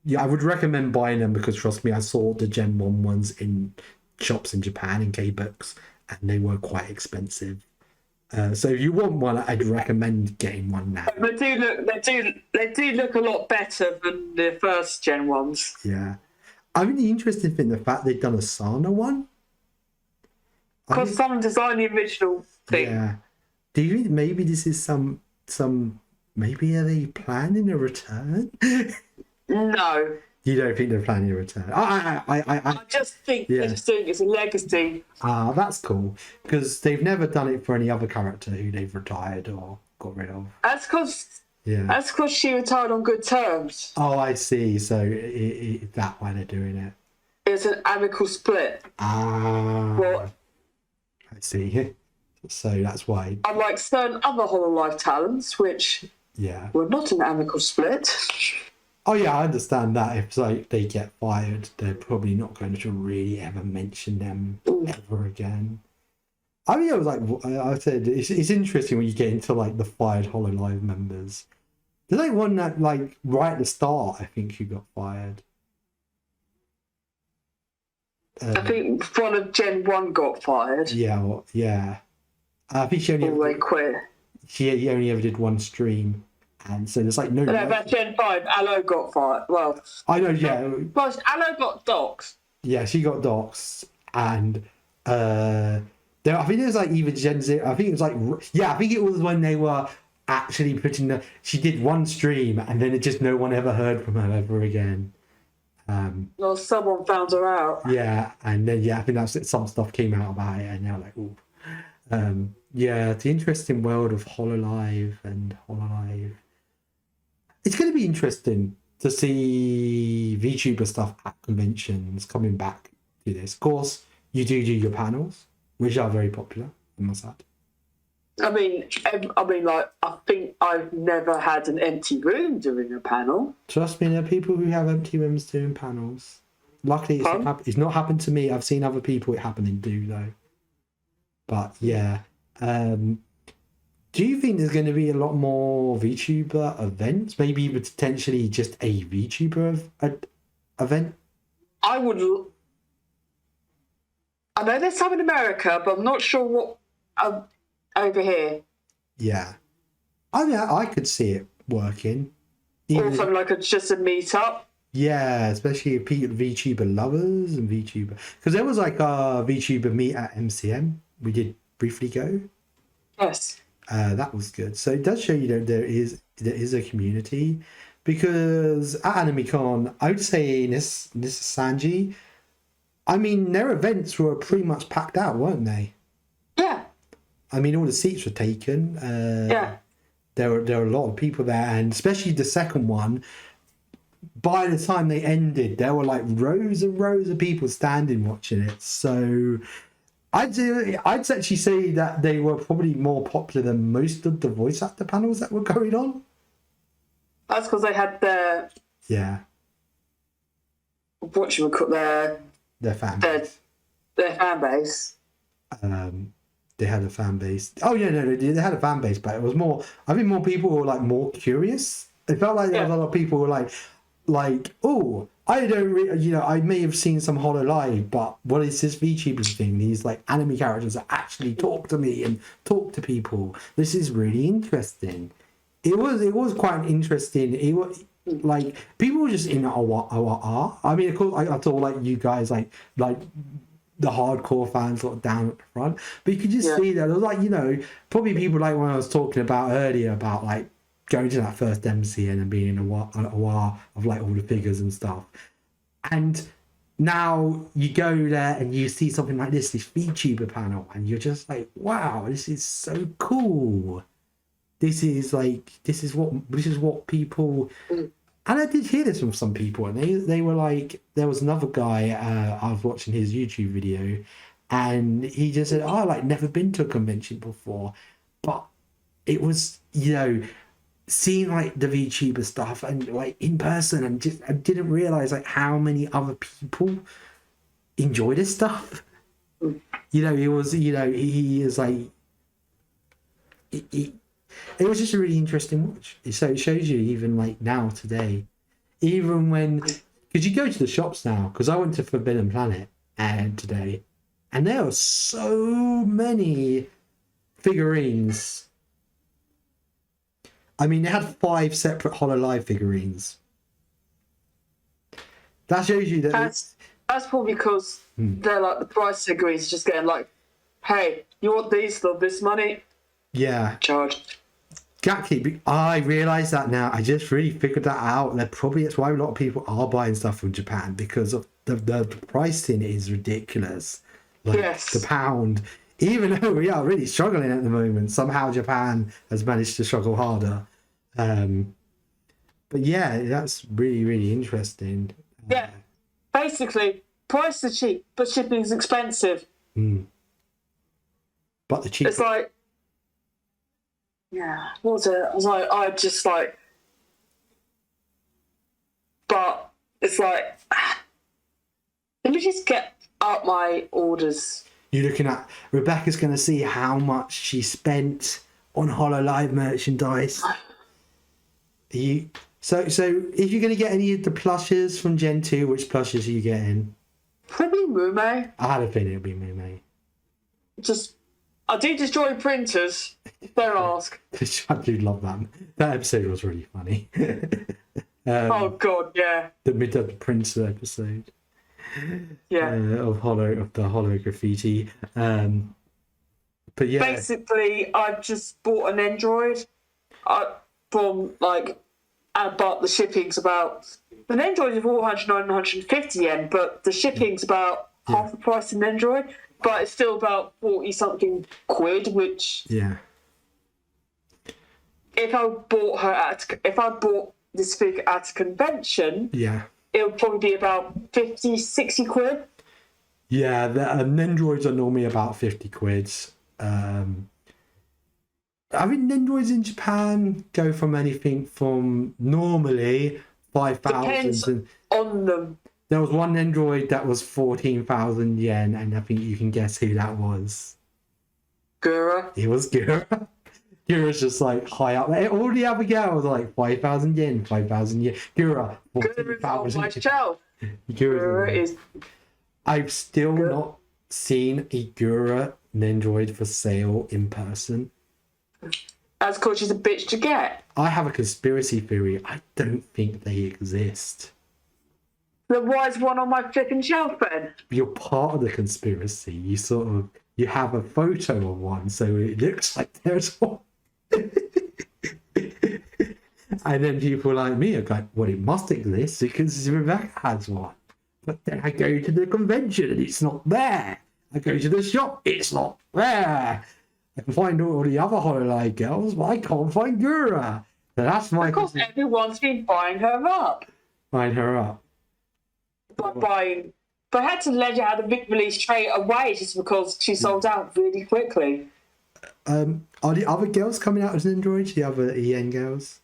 [SPEAKER 1] yeah, I would recommend buying them because trust me, I saw the Gen 1 ones in shops in Japan in K-Books and they were quite expensive. So if you want one, I'd recommend getting one now.
[SPEAKER 2] They do look a lot better than the first Gen ones.
[SPEAKER 1] Yeah. I'm really interested in the fact they've done a Sana one.
[SPEAKER 2] Because someone designed the original thing.
[SPEAKER 1] Yeah. Do you think maybe this is some maybe are they planning a return?
[SPEAKER 2] No.
[SPEAKER 1] You don't think they're planning a return? I
[SPEAKER 2] just think they're just doing it's a legacy.
[SPEAKER 1] Ah, that's cool. Because they've never done it for any other character who they've retired or got rid of.
[SPEAKER 2] That's because she retired on good terms.
[SPEAKER 1] Oh, I see. So that's why they're doing it.
[SPEAKER 2] It's an amicable split.
[SPEAKER 1] Ah.
[SPEAKER 2] Well,
[SPEAKER 1] I see. So that's why.
[SPEAKER 2] Unlike certain other Hololive talents, which were not an amicable split.
[SPEAKER 1] Oh yeah, I understand that. If like they get fired, they're probably not going to really ever mention them ever again. I mean, I was like, I said, it's interesting when you get into like the fired Hololive members. There's like one that like right at the start, I think who got fired.
[SPEAKER 2] I think one of Gen 1 got fired.
[SPEAKER 1] Yeah, yeah. I think she only
[SPEAKER 2] quit.
[SPEAKER 1] She only ever did one stream. And so there's like no.
[SPEAKER 2] No, but Gen 5, Aloe got fired. Well,
[SPEAKER 1] I know, yeah.
[SPEAKER 2] Well, Aloe got doxed.
[SPEAKER 1] Yeah, she got doxed, and I think it was like even Gen Z. I think it was like I think it was when they were actually putting the. She did one stream, and then it just no one ever heard from her ever again.
[SPEAKER 2] Well, someone found her out.
[SPEAKER 1] Yeah, and then I think that's it. Some stuff came out about it, and they're like, "Ooh." Yeah, the interesting world of Hololive and Hololive. It's going to be interesting to see VTuber stuff at conventions coming back to this. Of course, you do your panels, which are very popular, I must add.
[SPEAKER 2] I mean, like, I think I've never had an empty room during a panel.
[SPEAKER 1] Trust me, there are people who have empty rooms doing panels. Luckily, it's not happened to me. I've seen other people it happening do, though. But, yeah. Do you think there's going to be a lot more VTuber events? Maybe potentially just a VTuber event?
[SPEAKER 2] I know there's some in America, but I'm not sure what over here.
[SPEAKER 1] Yeah. I mean, I could see it working.
[SPEAKER 2] Or something like just a meetup.
[SPEAKER 1] Yeah, especially VTuber lovers and VTuber. Because there was like a VTuber meet at MCM. We did briefly go.
[SPEAKER 2] Yes.
[SPEAKER 1] That was good. So it does show you that there is a community, because at AnimeCon, I would say this is Sanji. I mean, their events were pretty much packed out, weren't they?
[SPEAKER 2] Yeah.
[SPEAKER 1] I mean, all the seats were taken.
[SPEAKER 2] Yeah.
[SPEAKER 1] There were a lot of people there, and especially the second one. By the time they ended, there were like rows and rows of people standing watching it. So. I'd actually say that they were probably more popular than most of the voice actor panels that were going on.
[SPEAKER 2] That's because they had their
[SPEAKER 1] their fan base.
[SPEAKER 2] Their fan base.
[SPEAKER 1] They had a fan base. Oh yeah, no, they had a fan base, but it was more. I think more people were like more curious. It felt like there was a lot of people who were like, oh, I don't really, I may have seen some HoloLive, but what is this VTubers thing? These like anime characters that actually talk to me and talk to people. This is really interesting. It was quite interesting. It was like people were just in awe. I mean, of course, I saw like you guys like the hardcore fans sort of down at the front, but you could just see that it was like probably people like when I was talking about earlier about like going to that first MCN and being in a while of like all the figures and stuff. And now you go there and you see something like this VTuber panel, and you're just like, wow, this is so cool. This is what people, and I did hear this from some people, and they were like, there was another guy, I was watching his YouTube video, and he just said, oh, like never been to a convention before, but it was, seeing like the VTuber stuff and like in person, and just I didn't realize like how many other people enjoy this stuff. It was he is like it was just a really interesting watch. So it shows you even like now today, even when because you go to the shops now, because I went to Forbidden Planet and today, and there are so many figurines. I mean, they had 5 separate HoloLive figurines. That shows you that...
[SPEAKER 2] That's probably because they're like, the price figurines just getting like, hey, you want these for this money?
[SPEAKER 1] Yeah.
[SPEAKER 2] Charge.
[SPEAKER 1] Exactly. I realise that now. I just really figured that out. That's why a lot of people are buying stuff from Japan, because of the pricing is ridiculous. Like,
[SPEAKER 2] yes.
[SPEAKER 1] The pound... Even though we are really struggling at the moment, somehow Japan has managed to struggle harder. But yeah, that's really, really interesting.
[SPEAKER 2] Yeah, basically, price is cheap, but shipping is expensive.
[SPEAKER 1] But the cheap...
[SPEAKER 2] It's like, yeah, what was it? But it's like, let me just get up my orders.
[SPEAKER 1] You're looking at Rebecca's going to see how much she spent on HoloLive merchandise. So if you're going to get any of the plushes from Gen 2, which plushes are you getting?
[SPEAKER 2] Probably Mume.
[SPEAKER 1] I had a feeling it would be Mume.
[SPEAKER 2] I do destroy printers. Don't ask.
[SPEAKER 1] I do love that. That episode was really funny.
[SPEAKER 2] Oh god, yeah.
[SPEAKER 1] The mid printer episode.
[SPEAKER 2] Yeah.
[SPEAKER 1] Of the holo graffiti. But yeah.
[SPEAKER 2] Basically, I've just bought an Android from like, but the shipping's about, an Android is 400-950 yen, but the shipping's about half the price of an Android, but it's still about 40 something quid, which if I bought this figure at a convention, it would probably be about 50-60 quid.
[SPEAKER 1] Yeah, the Nendroids are normally about 50 quids. I mean, Nendroids in Japan go from anything from normally 5,000.
[SPEAKER 2] Depends on them.
[SPEAKER 1] There was one Nendroid that was 14,000 yen, and I think you can guess who that was.
[SPEAKER 2] Gura.
[SPEAKER 1] It was Gura. Gura's just like high up there. All the other girls were like 5,000 yen, 5,000 yen. Gura, 14,000.
[SPEAKER 2] Gura is.
[SPEAKER 1] I've still not seen a Gura Nendroid for sale in person.
[SPEAKER 2] That's because she's a bitch to get.
[SPEAKER 1] I have a conspiracy theory. I don't think they exist.
[SPEAKER 2] Then why is one on my flipping shelf then?
[SPEAKER 1] You're part of the conspiracy. You have a photo of one, so it looks like there's one. And then people like me are like, well, it must exist because Rebecca has one. But then I go to the convention and it's not there. I go to the shop, it's not there. I can find all the other HoloLive girls, but I can't find Gura. So that's my...
[SPEAKER 2] Because everyone's been buying her up.
[SPEAKER 1] Buying her up.
[SPEAKER 2] But I had to let her have the big release straight away just because she sold out really quickly.
[SPEAKER 1] Are the other girls coming out as Android? The other EN girls?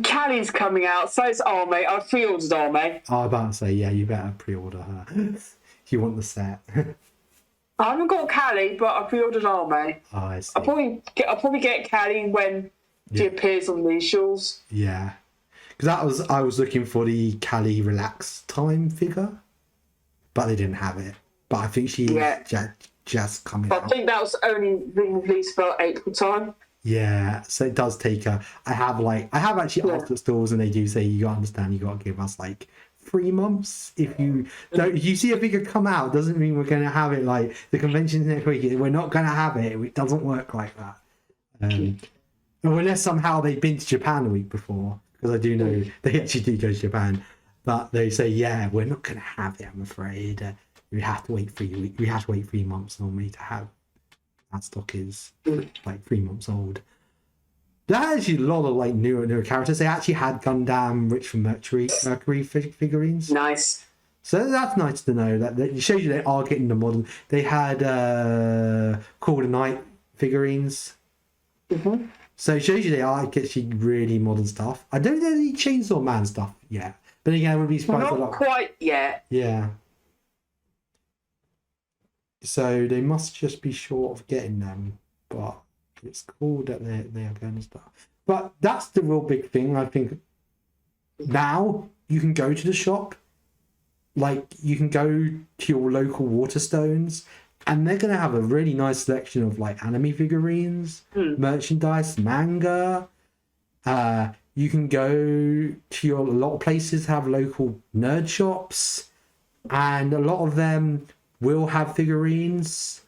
[SPEAKER 2] Callie's coming out, so it's Arme. I pre-ordered Arme.
[SPEAKER 1] I was about to say, yeah, you better pre-order her. If you want the set.
[SPEAKER 2] I haven't got Callie, but I pre-ordered Arme.
[SPEAKER 1] Oh, I see.
[SPEAKER 2] I'll probably get Callie when she appears on these shows.
[SPEAKER 1] Yeah. because I was looking for the Cali Relax Time figure, but they didn't have it. But I think she's just coming out.
[SPEAKER 2] I think that was only released about April time.
[SPEAKER 1] Yeah, so it does take I have actually asked at stores, and they do say you understand you got to give us like 3 months. If you don't, if you see a figure come out, doesn't mean we're going to have it. Like the convention's next week, we're not going to have it. It doesn't work like that. Unless somehow they've been to Japan the week before, because I do know they actually do go to Japan, but they say we're not going to have it. I'm afraid we have to wait 3 weeks. We have to wait 3 months normally to have. That stock is like 3 months old. There are actually a lot of like newer characters. They actually had Gundam Rich from Mercury figurines.
[SPEAKER 2] Nice.
[SPEAKER 1] So that's nice to know that it shows you they are getting the modern. They had Call the Night figurines.
[SPEAKER 2] Mm-hmm.
[SPEAKER 1] So it shows you they are getting really modern stuff. I don't know any Chainsaw Man stuff yet, but again, I would be surprised.
[SPEAKER 2] Not quite yet.
[SPEAKER 1] Yeah. So they must just be short of getting them, but it's cool that they are going to start. But that's the real big thing. I think now you can go to the shop, like you can go to your local Waterstones, and they're going to have a really nice selection of like anime figurines, merchandise, manga. You can go to a lot of places have local nerd shops, and a lot of them will have figurines.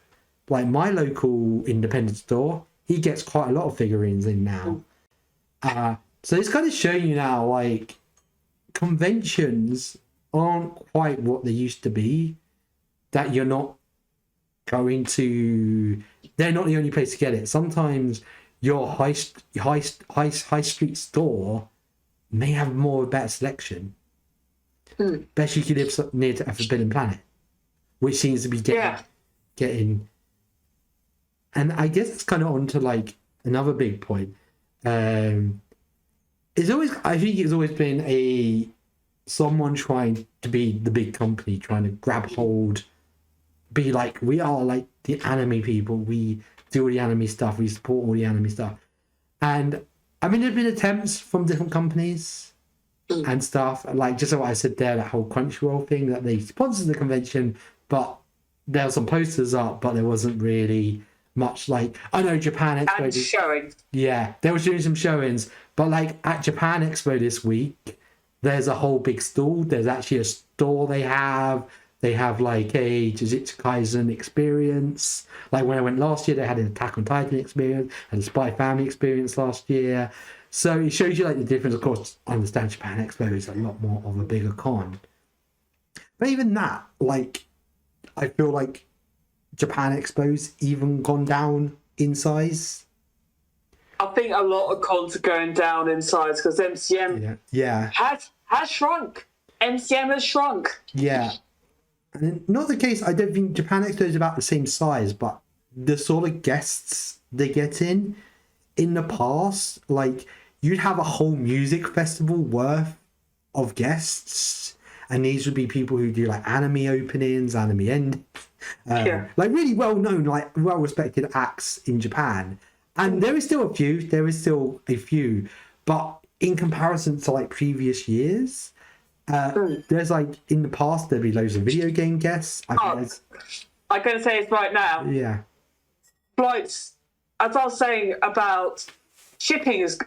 [SPEAKER 1] Like my local independent store, he gets quite a lot of figurines in now. So it's kind of showing you now, like, conventions aren't quite what they used to be. That you're not going to... They're not the only place to get it. Sometimes your high street store may have more of a better selection. Especially if you live near to a Forbidden Planet, which seems to be getting... And I guess it's kind of on to like another big point. It's always, I think it's always been someone trying to be the big company, trying to grab hold, be like, we are like the anime people. We do all the anime stuff. We support all the anime stuff. And I mean, there've been attempts from different companies and stuff. Like just what I said there, that whole Crunchyroll thing, that they sponsored the convention, but there were some posters up, but there wasn't really much. Like, I know Japan Expo
[SPEAKER 2] and showing.
[SPEAKER 1] Yeah, they were doing some showings, but like at Japan Expo this week, there's a whole big stall. There's actually a store they have like a Jujutsu Kaisen experience. Like when I went last year, they had an Attack on Titan experience and a Spy Family experience last year. So it shows you like the difference. Of course, I understand Japan Expo is a lot more of a bigger con, but even that, like, I feel like Japan Expo's even gone down in size.
[SPEAKER 2] I think a lot of cons are going down in size because MCM has shrunk. MCM has shrunk.
[SPEAKER 1] Yeah. And not the case, I don't think Japan Expo is about the same size, but the sort of guests they get in the past, like, you'd have a whole music festival worth of guests, and these would be people who do like anime openings, anime endings, like really well known, like well respected acts in Japan. And there is still a few, but in comparison to like previous years, there's like in the past there'd be loads of video game guests.
[SPEAKER 2] I'm going to say it right now.
[SPEAKER 1] Yeah.
[SPEAKER 2] Flights, as I was saying about shipping, is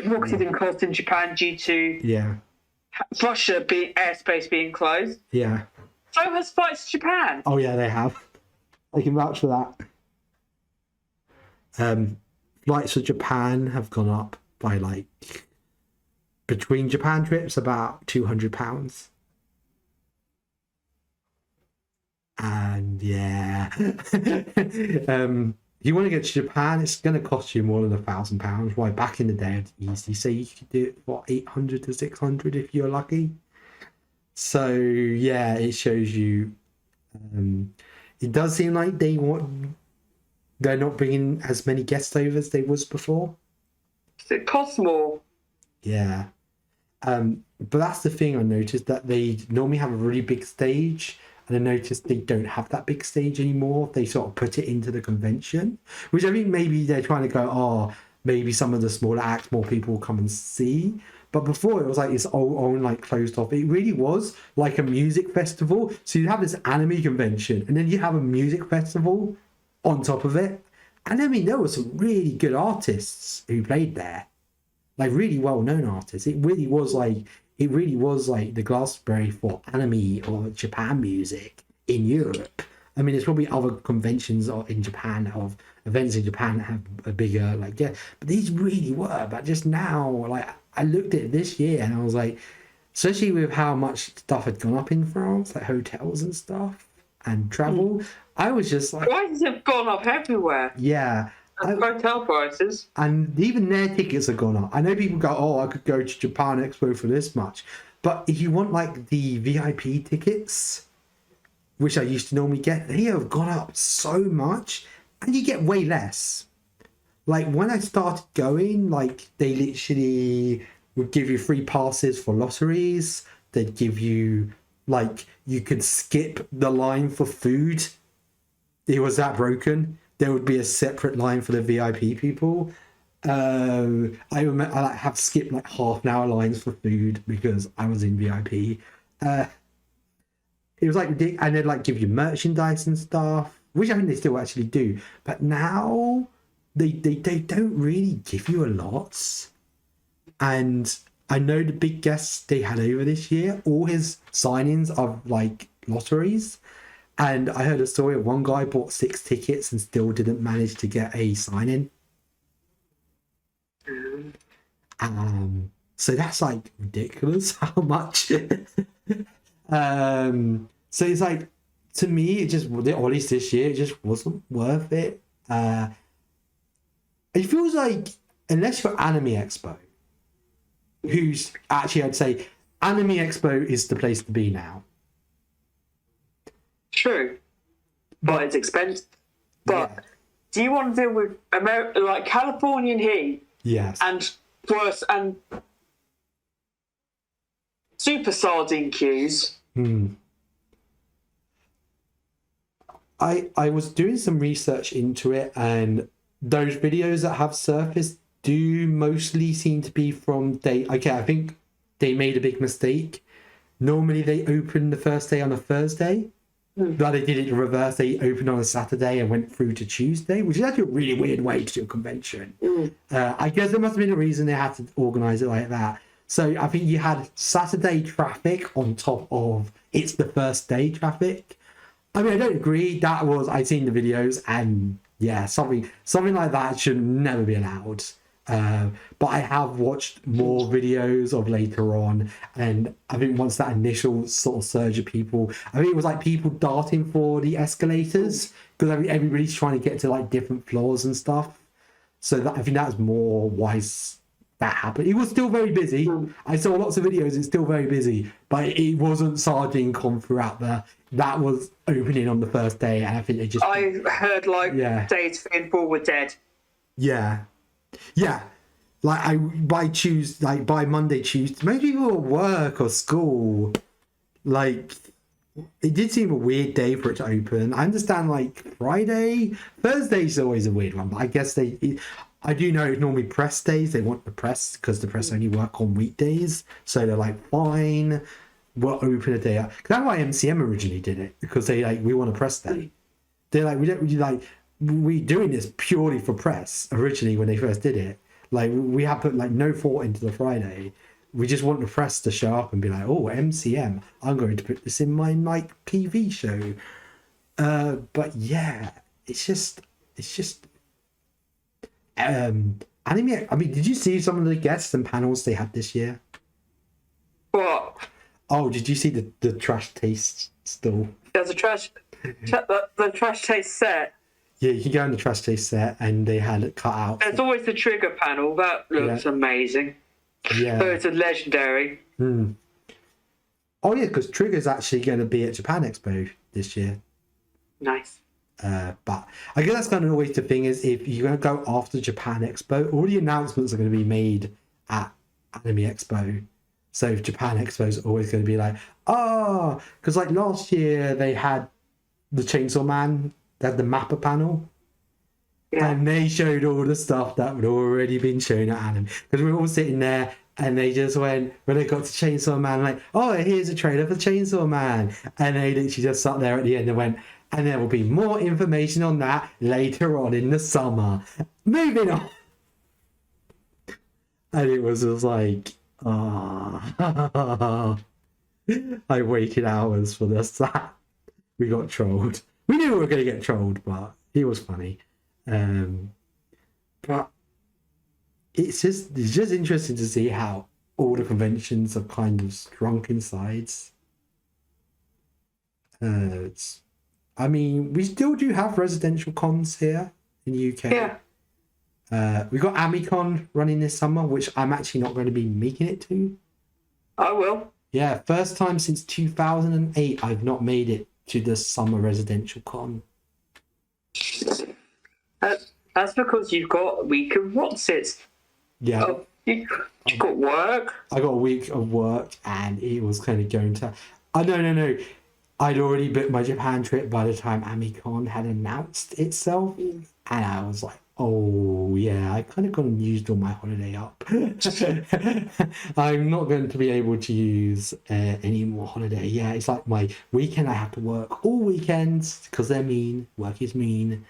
[SPEAKER 2] rocketed in cost in Japan due to Russia airspace being closed.
[SPEAKER 1] Yeah.
[SPEAKER 2] So has flights to Japan.
[SPEAKER 1] Oh yeah, they have. I can vouch for that. Flights to Japan have gone up by like, between Japan trips, about £200. And yeah, you want to get to Japan, it's going to cost you more than £1,000. Why, back in the day, I'd easily say you could do it for 800 to 600 if you're lucky. So yeah, it shows you. It does seem like they're not bringing as many guests over as they was before.
[SPEAKER 2] It costs more.
[SPEAKER 1] Yeah. But that's the thing I noticed, that they normally have a really big stage, and I noticed they don't have that big stage anymore. They sort of put it into the convention, which I think maybe they're trying to go, maybe some of the smaller acts more people will come and see. But before, it was like its own like closed off. It really was like a music festival. So you have this anime convention, and then you have a music festival on top of it. And I mean, there were some really good artists who played there, like really well-known artists. It really was like the Glastonbury for anime or Japan music in Europe. I mean, there's probably other conventions in Japan of events in Japan that have a bigger like, yeah, but these really were. But just now, like, I looked at it this year and I was like, especially with how much stuff had gone up in France, like hotels and stuff and travel, I was just like,
[SPEAKER 2] prices have gone up everywhere.
[SPEAKER 1] Yeah.
[SPEAKER 2] Hotel prices.
[SPEAKER 1] And even their tickets have gone up. I know people go, oh, I could go to Japan Expo for this much. But if you want like the VIP tickets, which I used to normally get, they have gone up so much and you get way less. Like when I started going, like they literally would give you free passes for lotteries. They'd give you, like, you could skip the line for food. It was that broken. There would be a separate line for the VIP people. I remember I have skipped like half an hour lines for food because I was in VIP. It was like ridiculous, and they'd like give you merchandise and stuff, which I think they still actually do. But now they don't really give you a lot. And I know the big guests they had over this year, all his signings are like lotteries. And I heard a story of one guy bought 6 tickets and still didn't manage to get a sign-in. So that's like ridiculous how much. So it's like, to me, it just, or at least this year, it just wasn't worth it. It feels like, unless you're Anime Expo, who's actually, I'd say, Anime Expo is the place to be now.
[SPEAKER 2] True, but it's expensive. But yeah. Do you want to deal with like Californian heat?
[SPEAKER 1] Yes.
[SPEAKER 2] And worse, and super sardine queues.
[SPEAKER 1] I was doing some research into it, and those videos that have surfaced do mostly seem to be from I think they made a big mistake. Normally they open the first day on a Thursday. But they did it in reverse. They opened on a Saturday and went through to Tuesday, which is actually a really weird way to do a convention. I guess there must have been a reason they had to organise it like that. So I think you had Saturday traffic on top of it's the first day traffic. I mean, I don't agree. I've seen the videos, and yeah, something like that should never be allowed. But I have watched more videos of later on, and I think once that initial sort of surge of people, I think it was like people darting for the escalators because everybody's trying to get to like different floors and stuff. So I think that's more why that happened. It was still very busy. I saw lots of videos. It's still very busy, but it wasn't Sardine Con throughout that was opening on the first day, and I think they just.
[SPEAKER 2] I heard days for were dead.
[SPEAKER 1] Yeah. Yeah, like by Monday, Tuesday, most people at work or school, like it did seem a weird day for it to open. I understand like Thursday's always a weird one, but I guess I do know it's normally press days. They want the press because the press only work on weekdays, so they're like, fine, we'll open a day up. That's why MCM originally did it, because we want a press day. They're like, we don't really like. We're doing this purely for press originally when they first did it. Like, we have put like no thought into the Friday. We just want the press to show up and be like, oh, MCM, I'm going to put this in my like PV show. But yeah, it's just anime. I mean, did you see some of the guests and panels they had this year?
[SPEAKER 2] What?
[SPEAKER 1] Oh, did you see the trash taste stall?
[SPEAKER 2] There's a the trash taste set.
[SPEAKER 1] Yeah, you can go on the trash taste set, and they had it cut out.
[SPEAKER 2] There's always the trigger panel. That looks amazing.
[SPEAKER 1] Yeah.
[SPEAKER 2] So it's a legendary.
[SPEAKER 1] Oh, yeah, because Trigger's actually going to be at Japan Expo this year.
[SPEAKER 2] Nice.
[SPEAKER 1] But I guess that's kind of always the thing is, if you're going to go after Japan Expo, all the announcements are going to be made at Anime Expo. So if Japan Expo is always going to be like, because like last year they had the Chainsaw Man. They had the Mappa panel, And they showed all the stuff that had already been shown at Anime. Because we were all sitting there and they just went, when they got to Chainsaw Man, like, oh, here's a trailer for Chainsaw Man. And they literally just sat there at the end and went, and there will be more information on that later on in the summer. Moving on. And it was just like, I waited hours for this. We got trolled. We knew we were going to get trolled, but it was funny. But it's just interesting to see how all the conventions are kind of shrunk in size. I mean, we still do have residential cons here in the UK. We got AmiCon running this summer, which I'm actually not going to be making it to.
[SPEAKER 2] I will.
[SPEAKER 1] Yeah, first time since 2008 I've not made it to the summer residential con.
[SPEAKER 2] That's because you've got a week of what's it?
[SPEAKER 1] Yeah.
[SPEAKER 2] You've got work.
[SPEAKER 1] I got a week of work and it was kind of going to... Oh, no. I'd already booked my Japan trip by the time AmiCon had announced itself. And I was like, oh, yeah, I kind of gone and used all my holiday up. I'm not going to be able to use any more holiday. Yeah, it's like my weekend. I have to work all weekends because they're mean. Work is mean.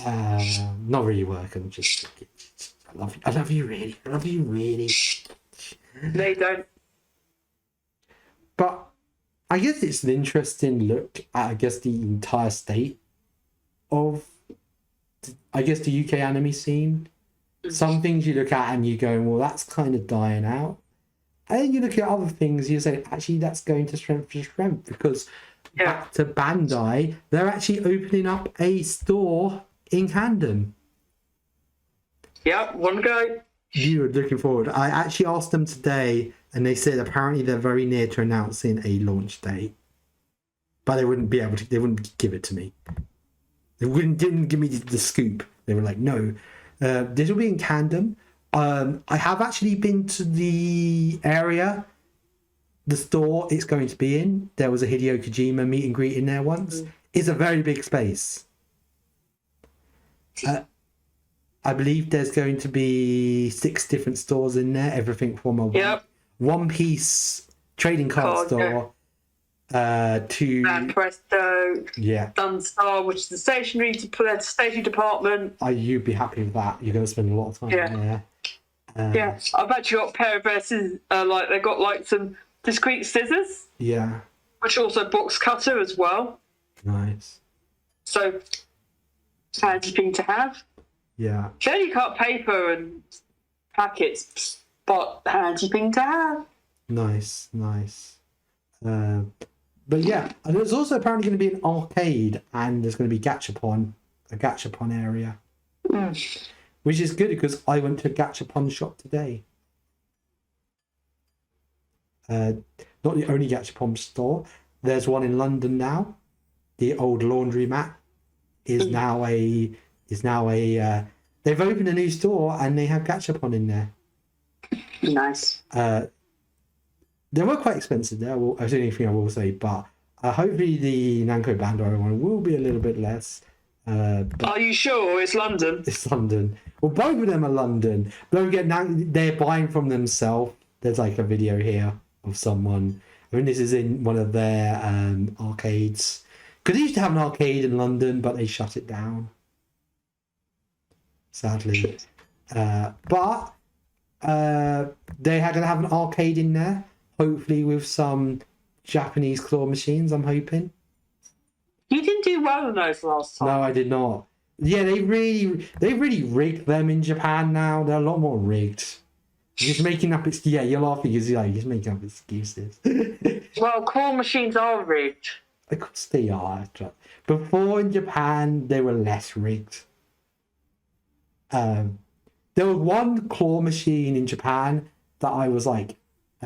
[SPEAKER 1] Not really work. I'm just... I love you really. I love you really.
[SPEAKER 2] They don't.
[SPEAKER 1] But I guess it's an interesting look at, I guess, the entire state of, I guess, the UK anime scene. Some things you look at and you go, well, that's kind of dying out. And then you look at other things, you say, actually, that's going to strength to strength because back to Bandai, they're actually opening up a store in Camden.
[SPEAKER 2] Yeah, one guy.
[SPEAKER 1] You were looking forward. I actually asked them today, and they said apparently they're very near to announcing a launch date, but they wouldn't be able to. They wouldn't give it to me. They didn't give me the scoop. They were like, no, this will be in Camden. I have actually been to the area, the store it's going to be in. There was a Hideo Kojima meet and greet in there once. It's a very big space. I believe there's going to be 6 different stores in there. Everything from a One Piece trading card store to
[SPEAKER 2] Presto, Dunstar, which is the stationery department.
[SPEAKER 1] You'd be happy with that. You're going to spend a lot of time there.
[SPEAKER 2] I've actually got a pair of scissors. They've got like some discreet scissors.
[SPEAKER 1] Yeah.
[SPEAKER 2] Which also box cutter as well.
[SPEAKER 1] Nice.
[SPEAKER 2] So, handy thing to have.
[SPEAKER 1] Yeah.
[SPEAKER 2] They only cut paper and packets, but handy thing to have.
[SPEAKER 1] Nice. But yeah, and there's also apparently going to be an arcade, and there's going to be a gachapon area, which is good because I went to a gachapon shop today. Not the only gachapon store. There's one in London now. The old laundromat is now a. They've opened a new store and they have gachapon in there.
[SPEAKER 2] Nice.
[SPEAKER 1] They were quite expensive there. That's the only thing I will say, but hopefully the Namco Bandai one will be a little bit less. But
[SPEAKER 2] are you sure it's London?
[SPEAKER 1] It's London. Well, both of them are London. Don't forget, now they're buying from themselves. There's like a video here of someone. I mean, this is in one of their arcades. Because they used to have an arcade in London, but they shut it down. Sadly. But they are going to have an arcade in there. Hopefully with some Japanese claw machines, I'm hoping.
[SPEAKER 2] You didn't do well in those last time.
[SPEAKER 1] No, I did not. Yeah, they really rigged them in Japan now. They're a lot more rigged. You're just making up you're laughing because you're just making up excuses.
[SPEAKER 2] Well, claw machines are rigged.
[SPEAKER 1] Of course they are. Before in Japan, they were less rigged. There was one claw machine in Japan that I was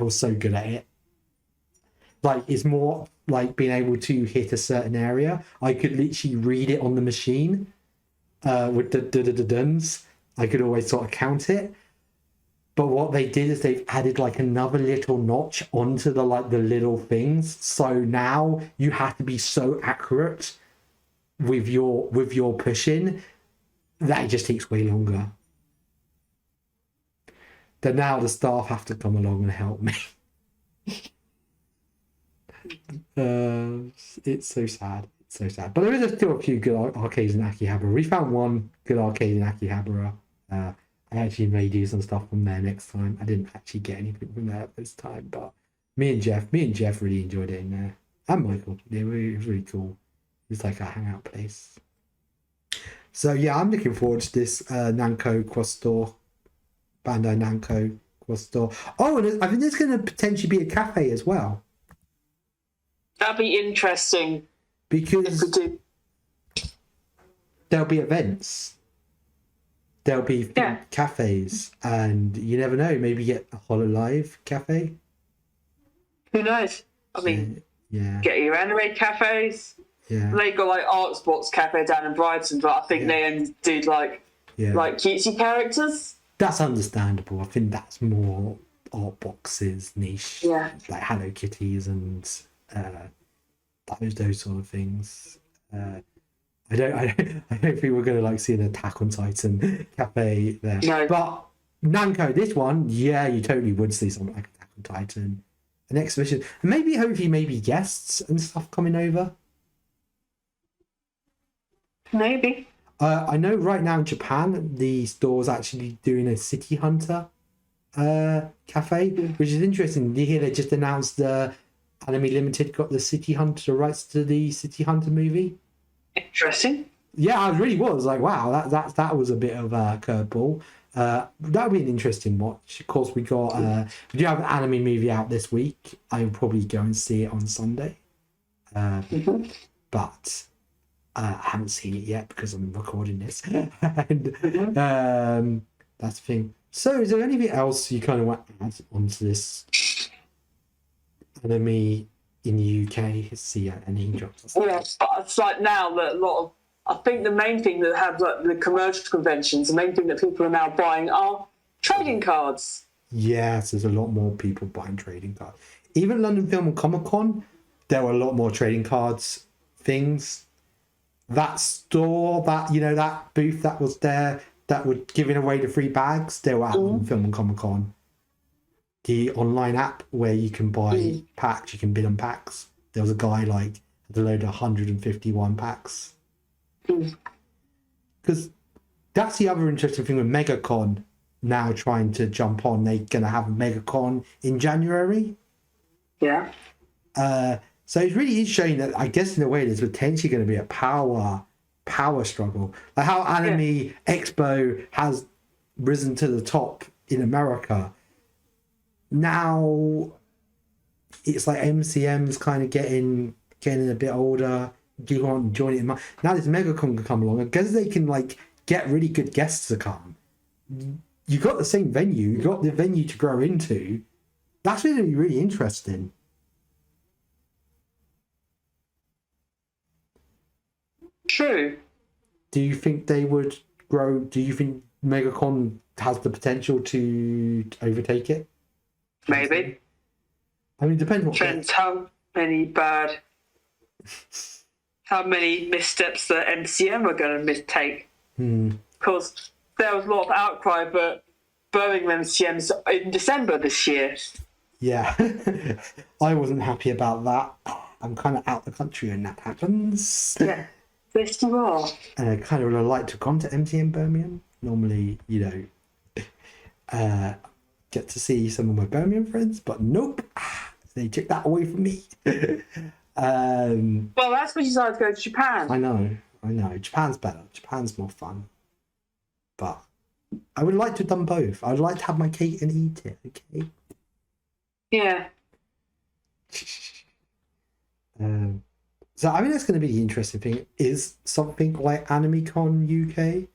[SPEAKER 1] so good at it. Like, it's more like being able to hit a certain area. I could literally read it on the machine with the duns. I could always sort of count it. But what they did is they've added like another little notch onto the little things. So now you have to be so accurate with your pushing that just takes way longer. Then now the staff have to come along and help me. It's so sad. It's so sad. But there is still a few good arcades in Akihabara. We found one good arcade in Akihabara. I actually may do some stuff from there next time. I didn't actually get anything from there this time, but me and Jeff really enjoyed it in there. And Michael, it was really cool. It's like a hangout place. So yeah, I'm looking forward to this Namco cross store, Bandai Namco cross store. Oh, and I think there's going to potentially be a cafe as well.
[SPEAKER 2] That'd be interesting.
[SPEAKER 1] Because there'll be events. There'll be cafes, and you never know. Maybe get a HoloLive cafe.
[SPEAKER 2] Who knows? I mean, get your anime cafes.
[SPEAKER 1] Yeah,
[SPEAKER 2] they got like Art Sports Cafe down in Brighton, but I think they only do like cutesy characters.
[SPEAKER 1] That's understandable. I think that's more art boxes niche.
[SPEAKER 2] Yeah,
[SPEAKER 1] like Hello Kitties and those sort of things. I don't think we're going to like see an Attack on Titan cafe there.
[SPEAKER 2] No.
[SPEAKER 1] But Namco, this one, you totally would see something like Attack on Titan, an exhibition, and maybe guests and stuff coming over.
[SPEAKER 2] Maybe.
[SPEAKER 1] I know right now in Japan, the store's actually doing a City Hunter cafe, which is interesting. You hear they just announced Anime Limited got the City Hunter rights to the City Hunter movie.
[SPEAKER 2] Interesting.
[SPEAKER 1] Yeah, I really was like, wow, that was a bit of a curveball. That would be an interesting watch. Of course, we do have an anime movie out this week. I will probably go and see it on Sunday. But I haven't seen it yet because I'm recording this. And that's the thing. So is there anything else you kind of want to add onto this anime in the UK? See any drops?
[SPEAKER 2] Yes, but it's like now that a lot of, I think the main thing that have like the commercial conventions, the main thing that people are now buying are trading cards.
[SPEAKER 1] Yes, there's a lot more people buying trading cards. Even London Film and Comic Con, there were a lot more trading cards things. That store, that booth that was there, that were giving away the free bags, they were at London Film and Comic Con. The online app where you can buy packs, you can bid on packs. There was a guy like had a load of 151 packs. Because that's the other interesting thing with MegaCon now trying to jump on. They're going to have MegaCon in January.
[SPEAKER 2] Yeah.
[SPEAKER 1] So it really is showing that, I guess in a way, there's potentially going to be a power struggle. Like how Anime Expo has risen to the top in America. Now it's like MCM's kind of getting a bit older. You want to join it in now this MegaCon can come along. I guess they can like get really good guests to come. You got the same venue, you got the venue to grow into. That's really, really interesting.
[SPEAKER 2] True.
[SPEAKER 1] Do you think they would grow? Do you think MegaCon has the potential to overtake it?
[SPEAKER 2] Maybe.
[SPEAKER 1] I mean, it depends what.
[SPEAKER 2] Depends how many missteps that MCM are going to mistake. Because there was a lot of outcry, but Birmingham MCM's in December this year.
[SPEAKER 1] Yeah, I wasn't happy about that. I'm kind of out the country when that happens.
[SPEAKER 2] Yeah. Yes, you are.
[SPEAKER 1] And I kind of would have liked to have gone to MCM Birmingham. Normally, get to see some of my Birmingham friends, but nope, they took that away from me.
[SPEAKER 2] Well, that's when you decided to go to Japan.
[SPEAKER 1] I know. Japan's better. Japan's more fun. But I would like to have done both. I would like to have my cake and eat it, okay?
[SPEAKER 2] Yeah.
[SPEAKER 1] So I mean, that's going to be the interesting thing. Is something like AnimeCon UK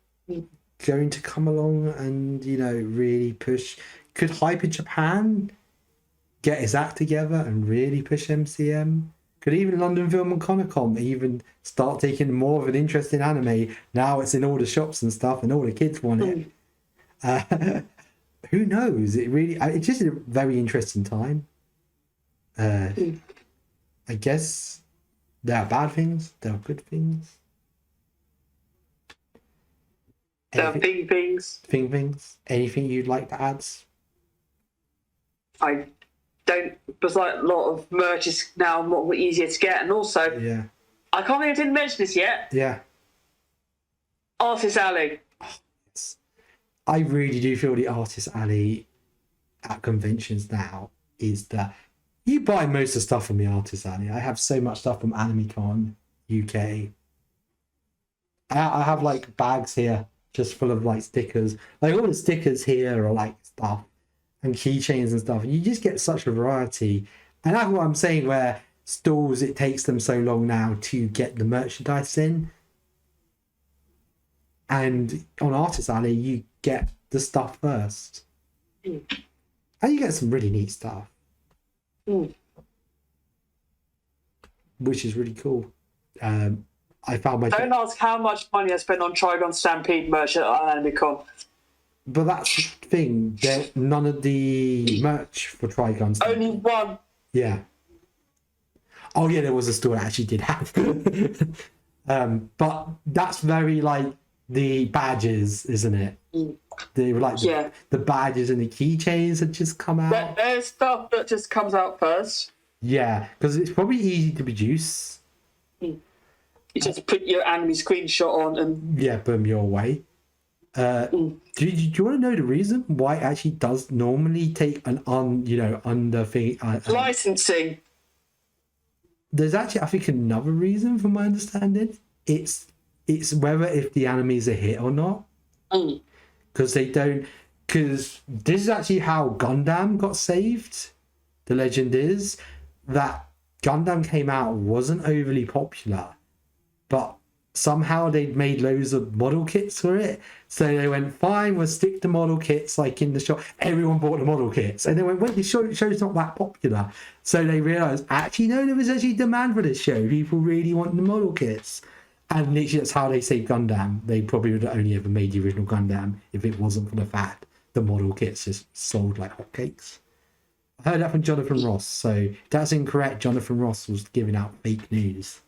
[SPEAKER 1] going to come along and really push? Could Hyper Japan get his act together and really push MCM? Could even London Film and Comic Con even start taking more of an interest in anime? Now it's in all the shops and stuff, and all the kids want it. Who knows? It's just a very interesting time. I guess. There are bad things, there are good things.
[SPEAKER 2] things.
[SPEAKER 1] Anything you'd like to add?
[SPEAKER 2] I don't. There's like a lot of merch is now more easier to get, and also,
[SPEAKER 1] Yeah.
[SPEAKER 2] I can't believe I didn't mention this yet.
[SPEAKER 1] Yeah.
[SPEAKER 2] Artist Alley.
[SPEAKER 1] I really do feel the Artist Alley at conventions now is that you buy most of the stuff from the Artist Alley. I have so much stuff from AnimeCon UK. I have like bags here just full of like stickers. Like all the stickers here are like stuff and keychains and stuff. And you just get such a variety. And that's what I'm saying, where stalls, it takes them so long now to get the merchandise in. And on Artist Alley, you get the stuff first. And you get some really neat stuff. Which is really cool. I found my...
[SPEAKER 2] Don't ask how much money I spent on Trigon Stampede merch at AnimeCon.
[SPEAKER 1] But that's the thing. None of the merch for Trigon Stampede.
[SPEAKER 2] Only one.
[SPEAKER 1] Yeah. Oh, yeah, there was a store that actually did have. But that's very like the badges, isn't it? They were like the badges and the keychains had just come out.
[SPEAKER 2] There's stuff that just comes out first.
[SPEAKER 1] Yeah, because it's probably easy to produce.
[SPEAKER 2] You just put your anime screenshot on and...
[SPEAKER 1] Yeah, boom, you're away. Do you want to know the reason why it actually does normally take an under thing?
[SPEAKER 2] Licensing.
[SPEAKER 1] There's actually, I think, another reason from my understanding. It's whether if the anime is a hit or not. Because this is actually how Gundam got saved. The legend is that Gundam came out, wasn't overly popular, but somehow they'd made loads of model kits for it. So they went, fine, we'll stick to model kits like in the shop. Everyone bought the model kits. And they went, wait, the show's not that popular. So they realised, actually, no, there was actually demand for this show. People really want the model kits. And literally that's how they saved Gundam. They probably would have only ever made the original Gundam if it wasn't for the fact the model kits just sold like hotcakes. I heard that from Jonathan Ross. So if that's incorrect, Jonathan Ross was giving out fake news.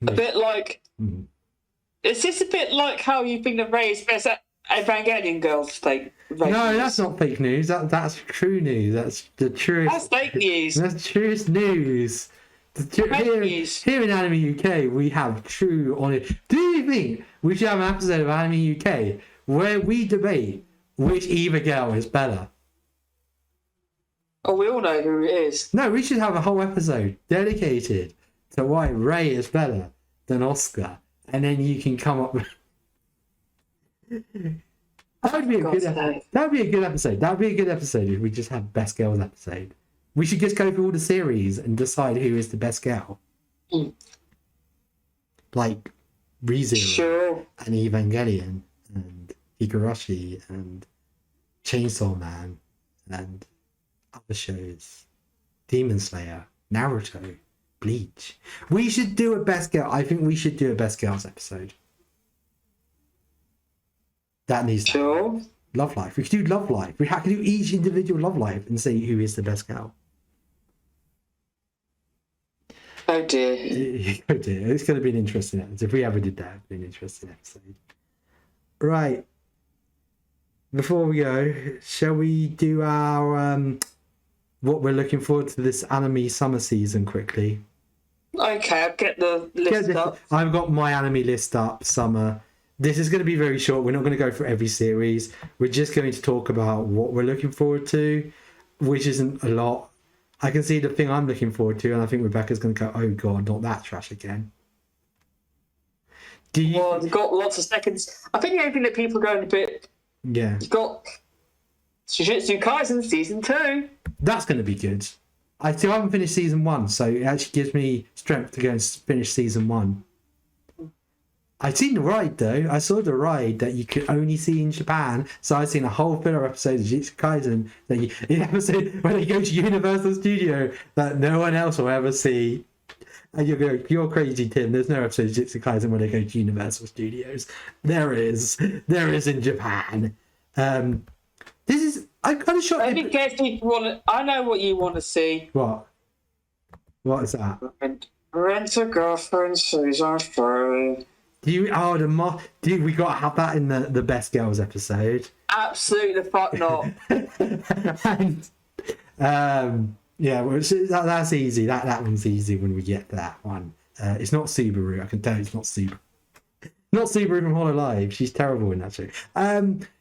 [SPEAKER 2] A bit like... Is this a bit like how you think the Rey's best Evangelion girls fake?
[SPEAKER 1] No, that's not fake news. That's true news. That's the truest.
[SPEAKER 2] That's fake news.
[SPEAKER 1] That's truest news. Here in Anime UK, we have true, honest. Do you think we should have an episode of Anime UK where we debate which Eva girl is better?
[SPEAKER 2] Oh, we all know who it is.
[SPEAKER 1] No, we should have a whole episode dedicated to why Rey is better than Oscar, and then you can come up with. That would be a good episode. That would be a good episode. That would be a good episode if we just had Best Girls episode. We should just go through all the series and decide who is the best girl. Like ReZero and Evangelion and Higurashi and Chainsaw Man and other shows. Demon Slayer, Naruto, Bleach. We should do a Best Girl. I think we should do a Best Girls episode. That needs to happen. Love Life. We could do Love Life. We have to do each individual Love Life and say who is the best girl.
[SPEAKER 2] Oh dear.
[SPEAKER 1] Oh dear. It's going to be an interesting episode. If we ever did that, it would be an interesting episode. Right. Before we go, shall we do our what we're looking forward to this anime summer season quickly?
[SPEAKER 2] Okay, I'll get the list up.
[SPEAKER 1] I've got my anime list up, summer. This is going to be very short. We're not going to go through every series. We're just going to talk about what we're looking forward to, which isn't a lot. I can see the thing I'm looking forward to, and I think Rebecca's going to go, oh God, not that trash again.
[SPEAKER 2] Well, you've got lots of seconds. I think the only thing that people are going a bit...
[SPEAKER 1] Yeah.
[SPEAKER 2] You've got Jujutsu Kaisen Season 2.
[SPEAKER 1] That's going to be good. I still haven't finished Season 1, so it actually gives me strength to go and finish Season 1. I've seen the ride though. I saw the ride that you could only see in Japan. So I've seen a whole filler episode of Jujutsu Kaisen an episode where they go to Universal Studio that no one else will ever see. And you go, you're crazy, Tim. There's no episode of Jujutsu Kaisen where they go to Universal Studios. There is in Japan. This is. I'm kind of shocked.
[SPEAKER 2] Let me guess. I know what you want to see.
[SPEAKER 1] What? What is that?
[SPEAKER 2] Rent a Girlfriend season 3.
[SPEAKER 1] Dude, we gotta have that in the Best Girls episode.
[SPEAKER 2] Absolutely the fuck not.
[SPEAKER 1] And yeah, well, that's easy. That one's easy when we get that one. It's not Subaru. I can tell it's not Subaru. Not Subaru from Hololive. She's terrible in that show.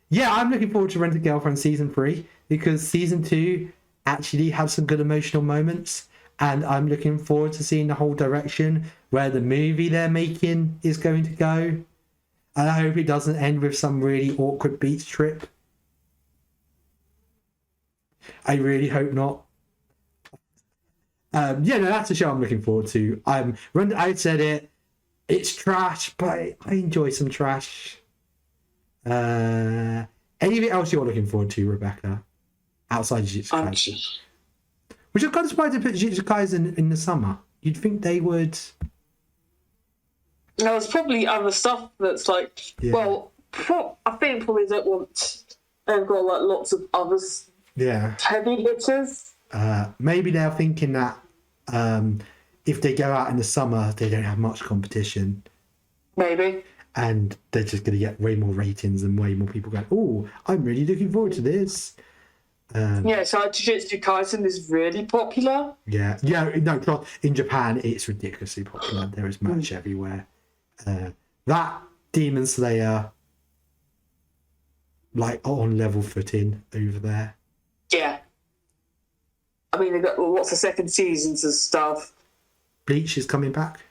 [SPEAKER 1] Yeah, I'm looking forward to Rent a Girlfriend season 3 because season 2 actually had some good emotional moments, and I'm looking forward to seeing the whole direction where the movie they're making is going to go. And I hope it doesn't end with some really awkward beach trip. I really hope not. Yeah, no, that's a show I'm looking forward to. I said it. It's trash, but I enjoy some trash. Anything else you're looking forward to, Rebecca? Outside Jujutsu Kaisen? Which I'm kind of surprised they put Jujutsu Kaisen in the summer. You'd think they would.
[SPEAKER 2] There's probably other stuff that's like, yeah. Well, I think probably don't want. They've got like lots of others.
[SPEAKER 1] Yeah.
[SPEAKER 2] Heavy hitters.
[SPEAKER 1] Maybe they're thinking that if they go out in the summer, they don't have much competition.
[SPEAKER 2] Maybe.
[SPEAKER 1] And they're just going to get way more ratings and way more people going, oh, I'm really looking forward to this.
[SPEAKER 2] Yeah, so Jujutsu Kaisen is really popular.
[SPEAKER 1] Yeah, no, in Japan, it's ridiculously popular. There is merch everywhere. That Demon Slayer, like, on level footing over there.
[SPEAKER 2] Yeah. I mean, they've got lots of second seasons and stuff.
[SPEAKER 1] Bleach is coming back.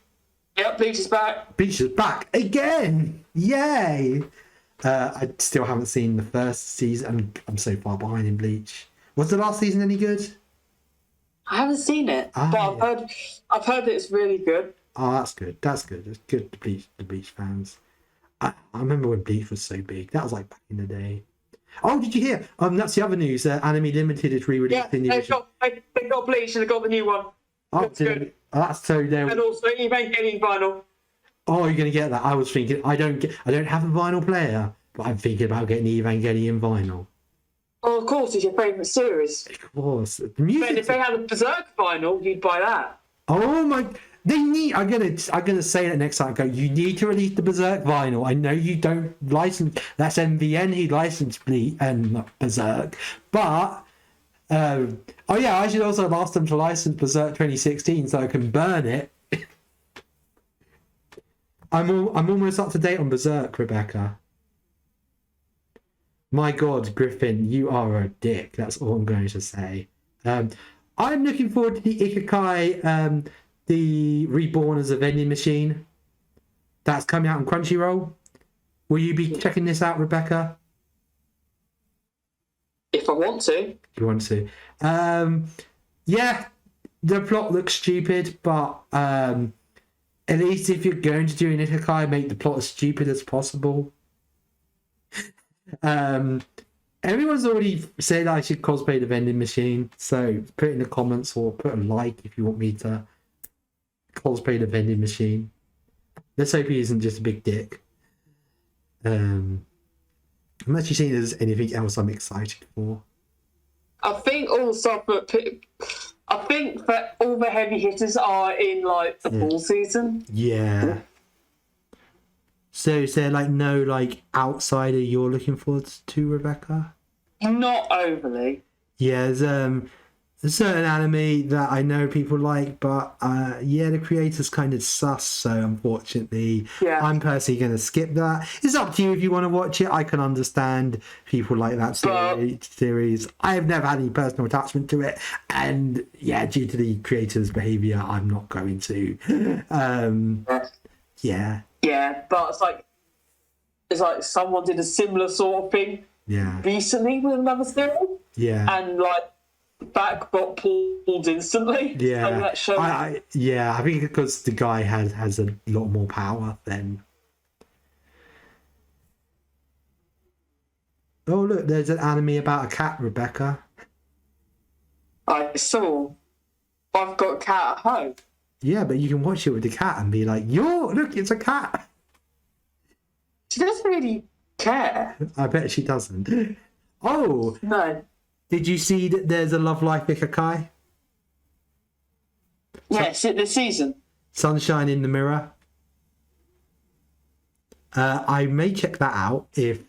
[SPEAKER 2] Yep, Bleach is back.
[SPEAKER 1] Bleach is back again! Yay! I still haven't seen the first season. I'm so far behind in Bleach. Was the last season any good?
[SPEAKER 2] I haven't seen it, but yeah. I've heard that it's really good.
[SPEAKER 1] Oh, that's good. That's good. It's good to the Bleach fans. I remember when Bleach was so big. That was like back in the day. Oh, did you hear? That's the other news. Anime Limited is re-releasing the original.
[SPEAKER 2] They got Bleach and they got the new one.
[SPEAKER 1] Oh, that's good. That's so there.
[SPEAKER 2] And also Evangelion vinyl.
[SPEAKER 1] Oh, you're gonna get that? I was thinking I don't have a vinyl player, but I'm thinking about getting the Evangelion vinyl.
[SPEAKER 2] Oh, of course, it's your favourite series.
[SPEAKER 1] Of course, the music.
[SPEAKER 2] But if they had a Berserk vinyl, you'd buy that.
[SPEAKER 1] Oh my! They need. I'm gonna say that next time. You need to release the Berserk vinyl. I know you don't license. That's MVN. He licensed Berserk, but. Oh yeah, I should also ask them to license Berserk 2016 so I can burn it. I'm almost up to date on Berserk, Rebecca. My God, Griffin, you are a dick. That's all I'm going to say. I'm looking forward to the Ikigai, the Reborn as a Vending Machine. That's coming out on Crunchyroll. Will you be checking this out, Rebecca?
[SPEAKER 2] If I want to.
[SPEAKER 1] If you want to. Yeah, the plot looks stupid, but at least if you're going to do an Ikigai, make the plot as stupid as possible. Everyone's already said I should cosplay the vending machine, so put it in the comments or put a like if you want me to cosplay the vending machine. Let's hope he isn't just a big dick. I'm actually seeing there's anything else I'm excited for.
[SPEAKER 2] I think all the stuff that all the heavy hitters are in like the fall season.
[SPEAKER 1] Yeah. So is there like no like outsider you're looking forward to, Rebecca?
[SPEAKER 2] Not overly.
[SPEAKER 1] Yeah, there's a certain anime that I know people like, but yeah, the creator's kind of sus, so unfortunately I'm personally going to skip that. It's up to you if you want to watch it. I can understand people like that series. I have never had any personal attachment to it, and yeah, due to the creator's behaviour, I'm not going to. Yeah,
[SPEAKER 2] but it's like someone did a similar sort of thing recently with another series, and like back got pulled instantly.
[SPEAKER 1] Yeah, I think because the guy has a lot more power than. Oh look, there's an anime about a cat, Rebecca.
[SPEAKER 2] I saw. I've got a cat at home.
[SPEAKER 1] Yeah, but you can watch it with the cat and be like, look, it's a cat.
[SPEAKER 2] She doesn't really care.
[SPEAKER 1] I bet she doesn't. Oh
[SPEAKER 2] no.
[SPEAKER 1] Did you see that there's a Love Life Ikigai?
[SPEAKER 2] Yes, this season.
[SPEAKER 1] Sunshine in the Mirror. I may check that out if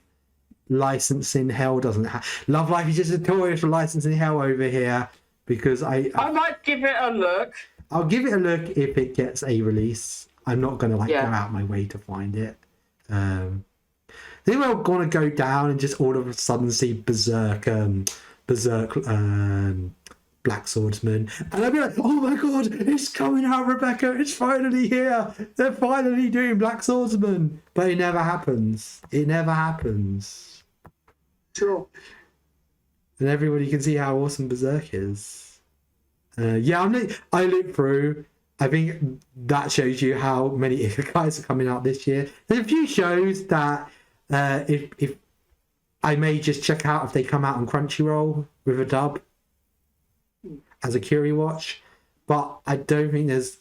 [SPEAKER 1] licensing hell doesn't have. Love Life is just notorious for licensing hell over here because I
[SPEAKER 2] might give it a look.
[SPEAKER 1] I'll give it a look if it gets a release. I'm not gonna go out my way to find it. They were gonna go down and just all of a sudden see Berserk Black Swordsman, and I'd be like, oh my god, it's coming out, Rebecca, it's finally here, they're finally doing Black Swordsman, but it never happens.
[SPEAKER 2] Sure.
[SPEAKER 1] And everybody can see how awesome Berserk is. I looked through. I think that shows you how many isekais are coming out this year. There's a few shows that if I may just check out if they come out on Crunchyroll with a dub as a Curie watch, but I don't think there's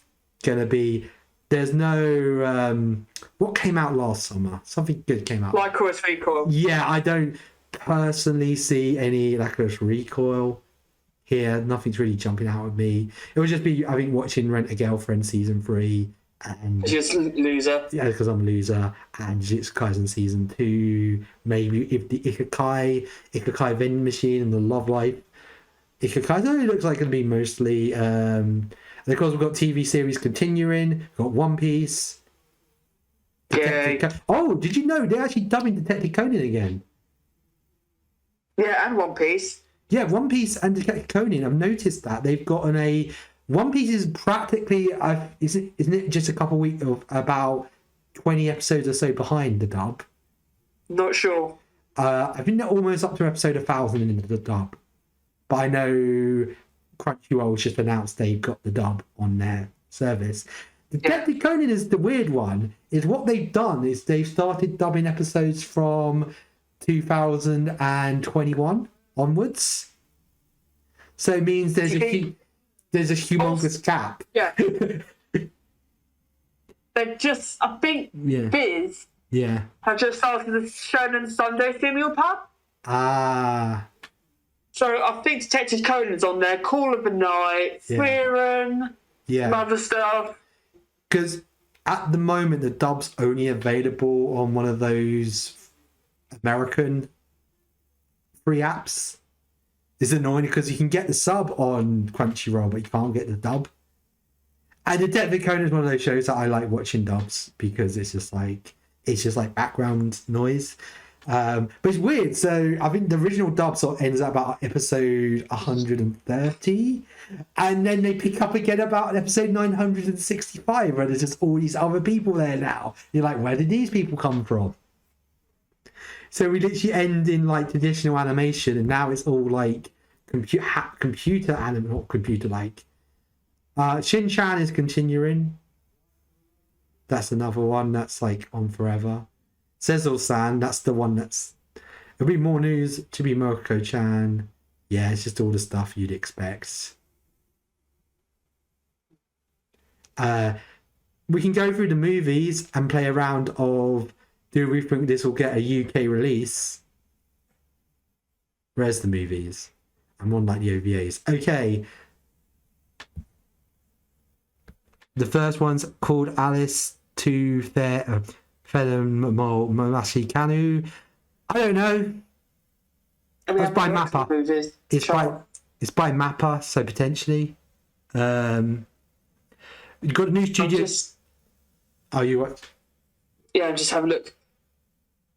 [SPEAKER 1] no what came out last summer? Something good came out.
[SPEAKER 2] Lycoris Recoil.
[SPEAKER 1] Yeah, I don't personally see any Lycoris Recoil here. Nothing's really jumping out at me. It would just be, I think, watching Rent a Girlfriend season 3 and
[SPEAKER 2] just loser.
[SPEAKER 1] Yeah, because I'm a loser, and Jujutsu Kaisen season 2. Maybe if the Ikigai Vending Machine and the Love Life Ikigai only looks like it'll be mostly. And of course, we've got TV series continuing. We've got One Piece. Oh, did you know they're actually dubbing Detective Conan again?
[SPEAKER 2] Yeah, and One Piece.
[SPEAKER 1] Yeah, One Piece and Detective Conan. I've noticed that they've gotten a. One Piece is practically, isn't it just a couple of weeks of about 20 episodes or so behind the dub?
[SPEAKER 2] Not sure.
[SPEAKER 1] I think they're almost up to episode 1,000 in the dub. But I know Crunchyroll's just announced they've got the dub on their service. Detective Conan is the weird one. Is what they've done is they've started dubbing episodes from 2021 onwards. So it means there's a humongous gap.
[SPEAKER 2] Yeah. They've just, I think, Viz have just started the Shonen Sunday Female Pub.
[SPEAKER 1] Ah.
[SPEAKER 2] So I think Detective Conan's on there, Call of the Night, Frieren, some other stuff.
[SPEAKER 1] Because at the moment, the dub's only available on one of those American free apps. It's annoying because you can get the sub on Crunchyroll, but you can't get the dub. And Detective Conan is one of those shows that I like watching dubs because it's just like background noise. But it's weird. So I think the original dub sort of ends at about episode 130, and then they pick up again about episode 965, where there's just all these other people there now. You're like, where did these people come from? So we literally end in like traditional animation, and now it's all like computer anime, not computer like. Shin-chan is continuing. That's another one that's like on forever. Sezel-san, that's the one that's. It'll be more news to be Moko-chan. Yeah, it's just all the stuff you'd expect. We can go through the movies and play a round of. Do we think this will get a UK release? Where's the movies? I'm on like the OVAs. Okay. The first one's called Alice to Momashi Kanu. I don't know. It's by Mappa. It's by Mappa, so potentially. You've got a new studio. Oh, you what?
[SPEAKER 2] Yeah, just have a look.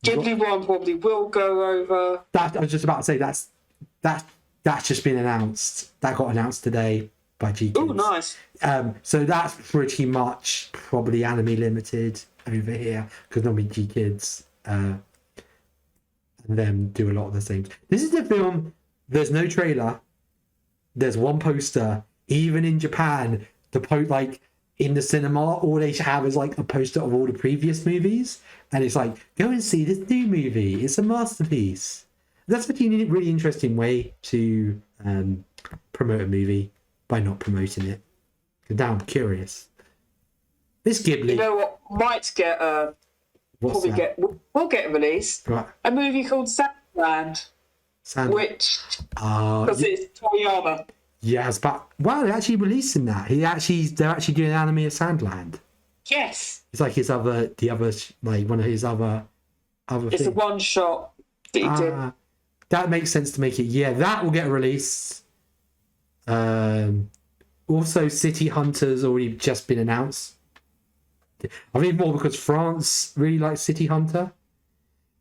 [SPEAKER 2] Ghibli one probably will go over.
[SPEAKER 1] I was just about to say that's just been announced. That got announced today by G Kids.
[SPEAKER 2] Oh, nice.
[SPEAKER 1] So that's pretty much probably Anime Limited over here because normally G Kids and them do a lot of the same. This is the film. There's no trailer. There's one poster. Even in Japan, like in the cinema, all they have is like a poster of all the previous movies, and it's like, go and see this new movie. It's a masterpiece. That's a really interesting way to promote a movie by not promoting it. Because now I'm curious. This Ghibli.
[SPEAKER 2] You know what might get will get released?
[SPEAKER 1] Right.
[SPEAKER 2] A movie called Sandland. Which because it's Toriyama.
[SPEAKER 1] Yes, but wow, they're actually releasing that. They're actually doing an anime of Sandland.
[SPEAKER 2] Yes.
[SPEAKER 1] It's like like one of his other
[SPEAKER 2] It's
[SPEAKER 1] things.
[SPEAKER 2] a one shot that he did.
[SPEAKER 1] That makes sense to make it. Yeah, that will get released. Also, City Hunter's already just been announced. I mean, more because France really likes City Hunter.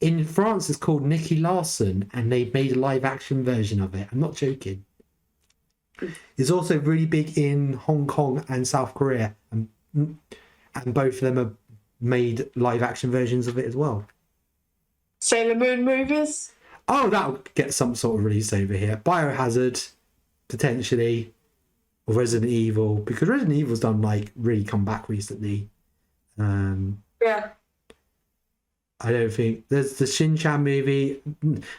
[SPEAKER 1] In France, it's called Nicky Larson, and they've made a live action version of it. I'm not joking. It's also really big in Hong Kong and South Korea, and both of them have made live action versions of it as well.
[SPEAKER 2] Sailor Moon movies?
[SPEAKER 1] Oh, that'll get some sort of release over here. Biohazard, potentially, or Resident Evil, because Resident Evil's done like really come back recently.
[SPEAKER 2] Yeah.
[SPEAKER 1] I don't think there's the Shin-Chan movie.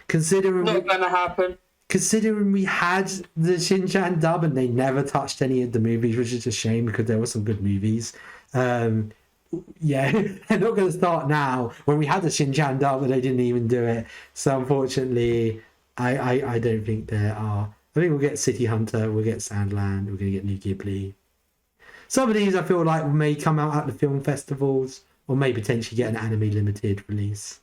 [SPEAKER 1] Considering
[SPEAKER 2] not gonna happen.
[SPEAKER 1] Considering we had the Shin-Chan dub and they never touched any of the movies, which is a shame because there were some good movies. Yeah, they're not going to start now when we had the Shin-Chan dub and they didn't even do it. So unfortunately, I don't think there are. I think we'll get City Hunter, we'll get Sandland, we're going to get New Ghibli. Some of these I feel like may come out at the film festivals or may potentially get an anime limited release.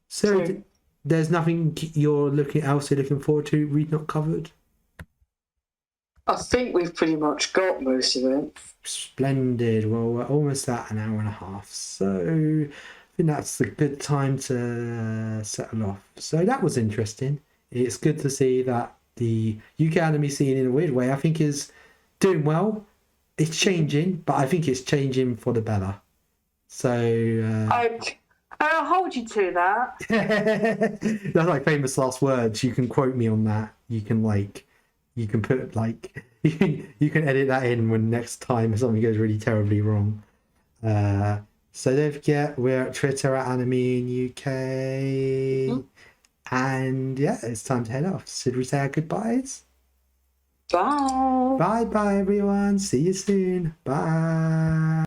[SPEAKER 1] So there's nothing you're looking forward to we've not covered?
[SPEAKER 2] I think we've pretty much got most of it.
[SPEAKER 1] Splendid. Well, we're almost at an hour and a half, so I think that's a good time to settle off. So that was interesting. It's good to see that the UK anime scene, in a weird way, I think is doing well. It's changing, but I think it's changing for the better. So
[SPEAKER 2] I'll hold you to that.
[SPEAKER 1] That's like famous last words. You can quote me on that. You can put you can edit that in when next time something goes really terribly wrong. So don't forget, we're at Twitter at Anime in UK. Mm-hmm. And yeah, it's time to head off. Should we say our goodbyes?
[SPEAKER 2] Bye.
[SPEAKER 1] Bye everyone. See you soon. Bye.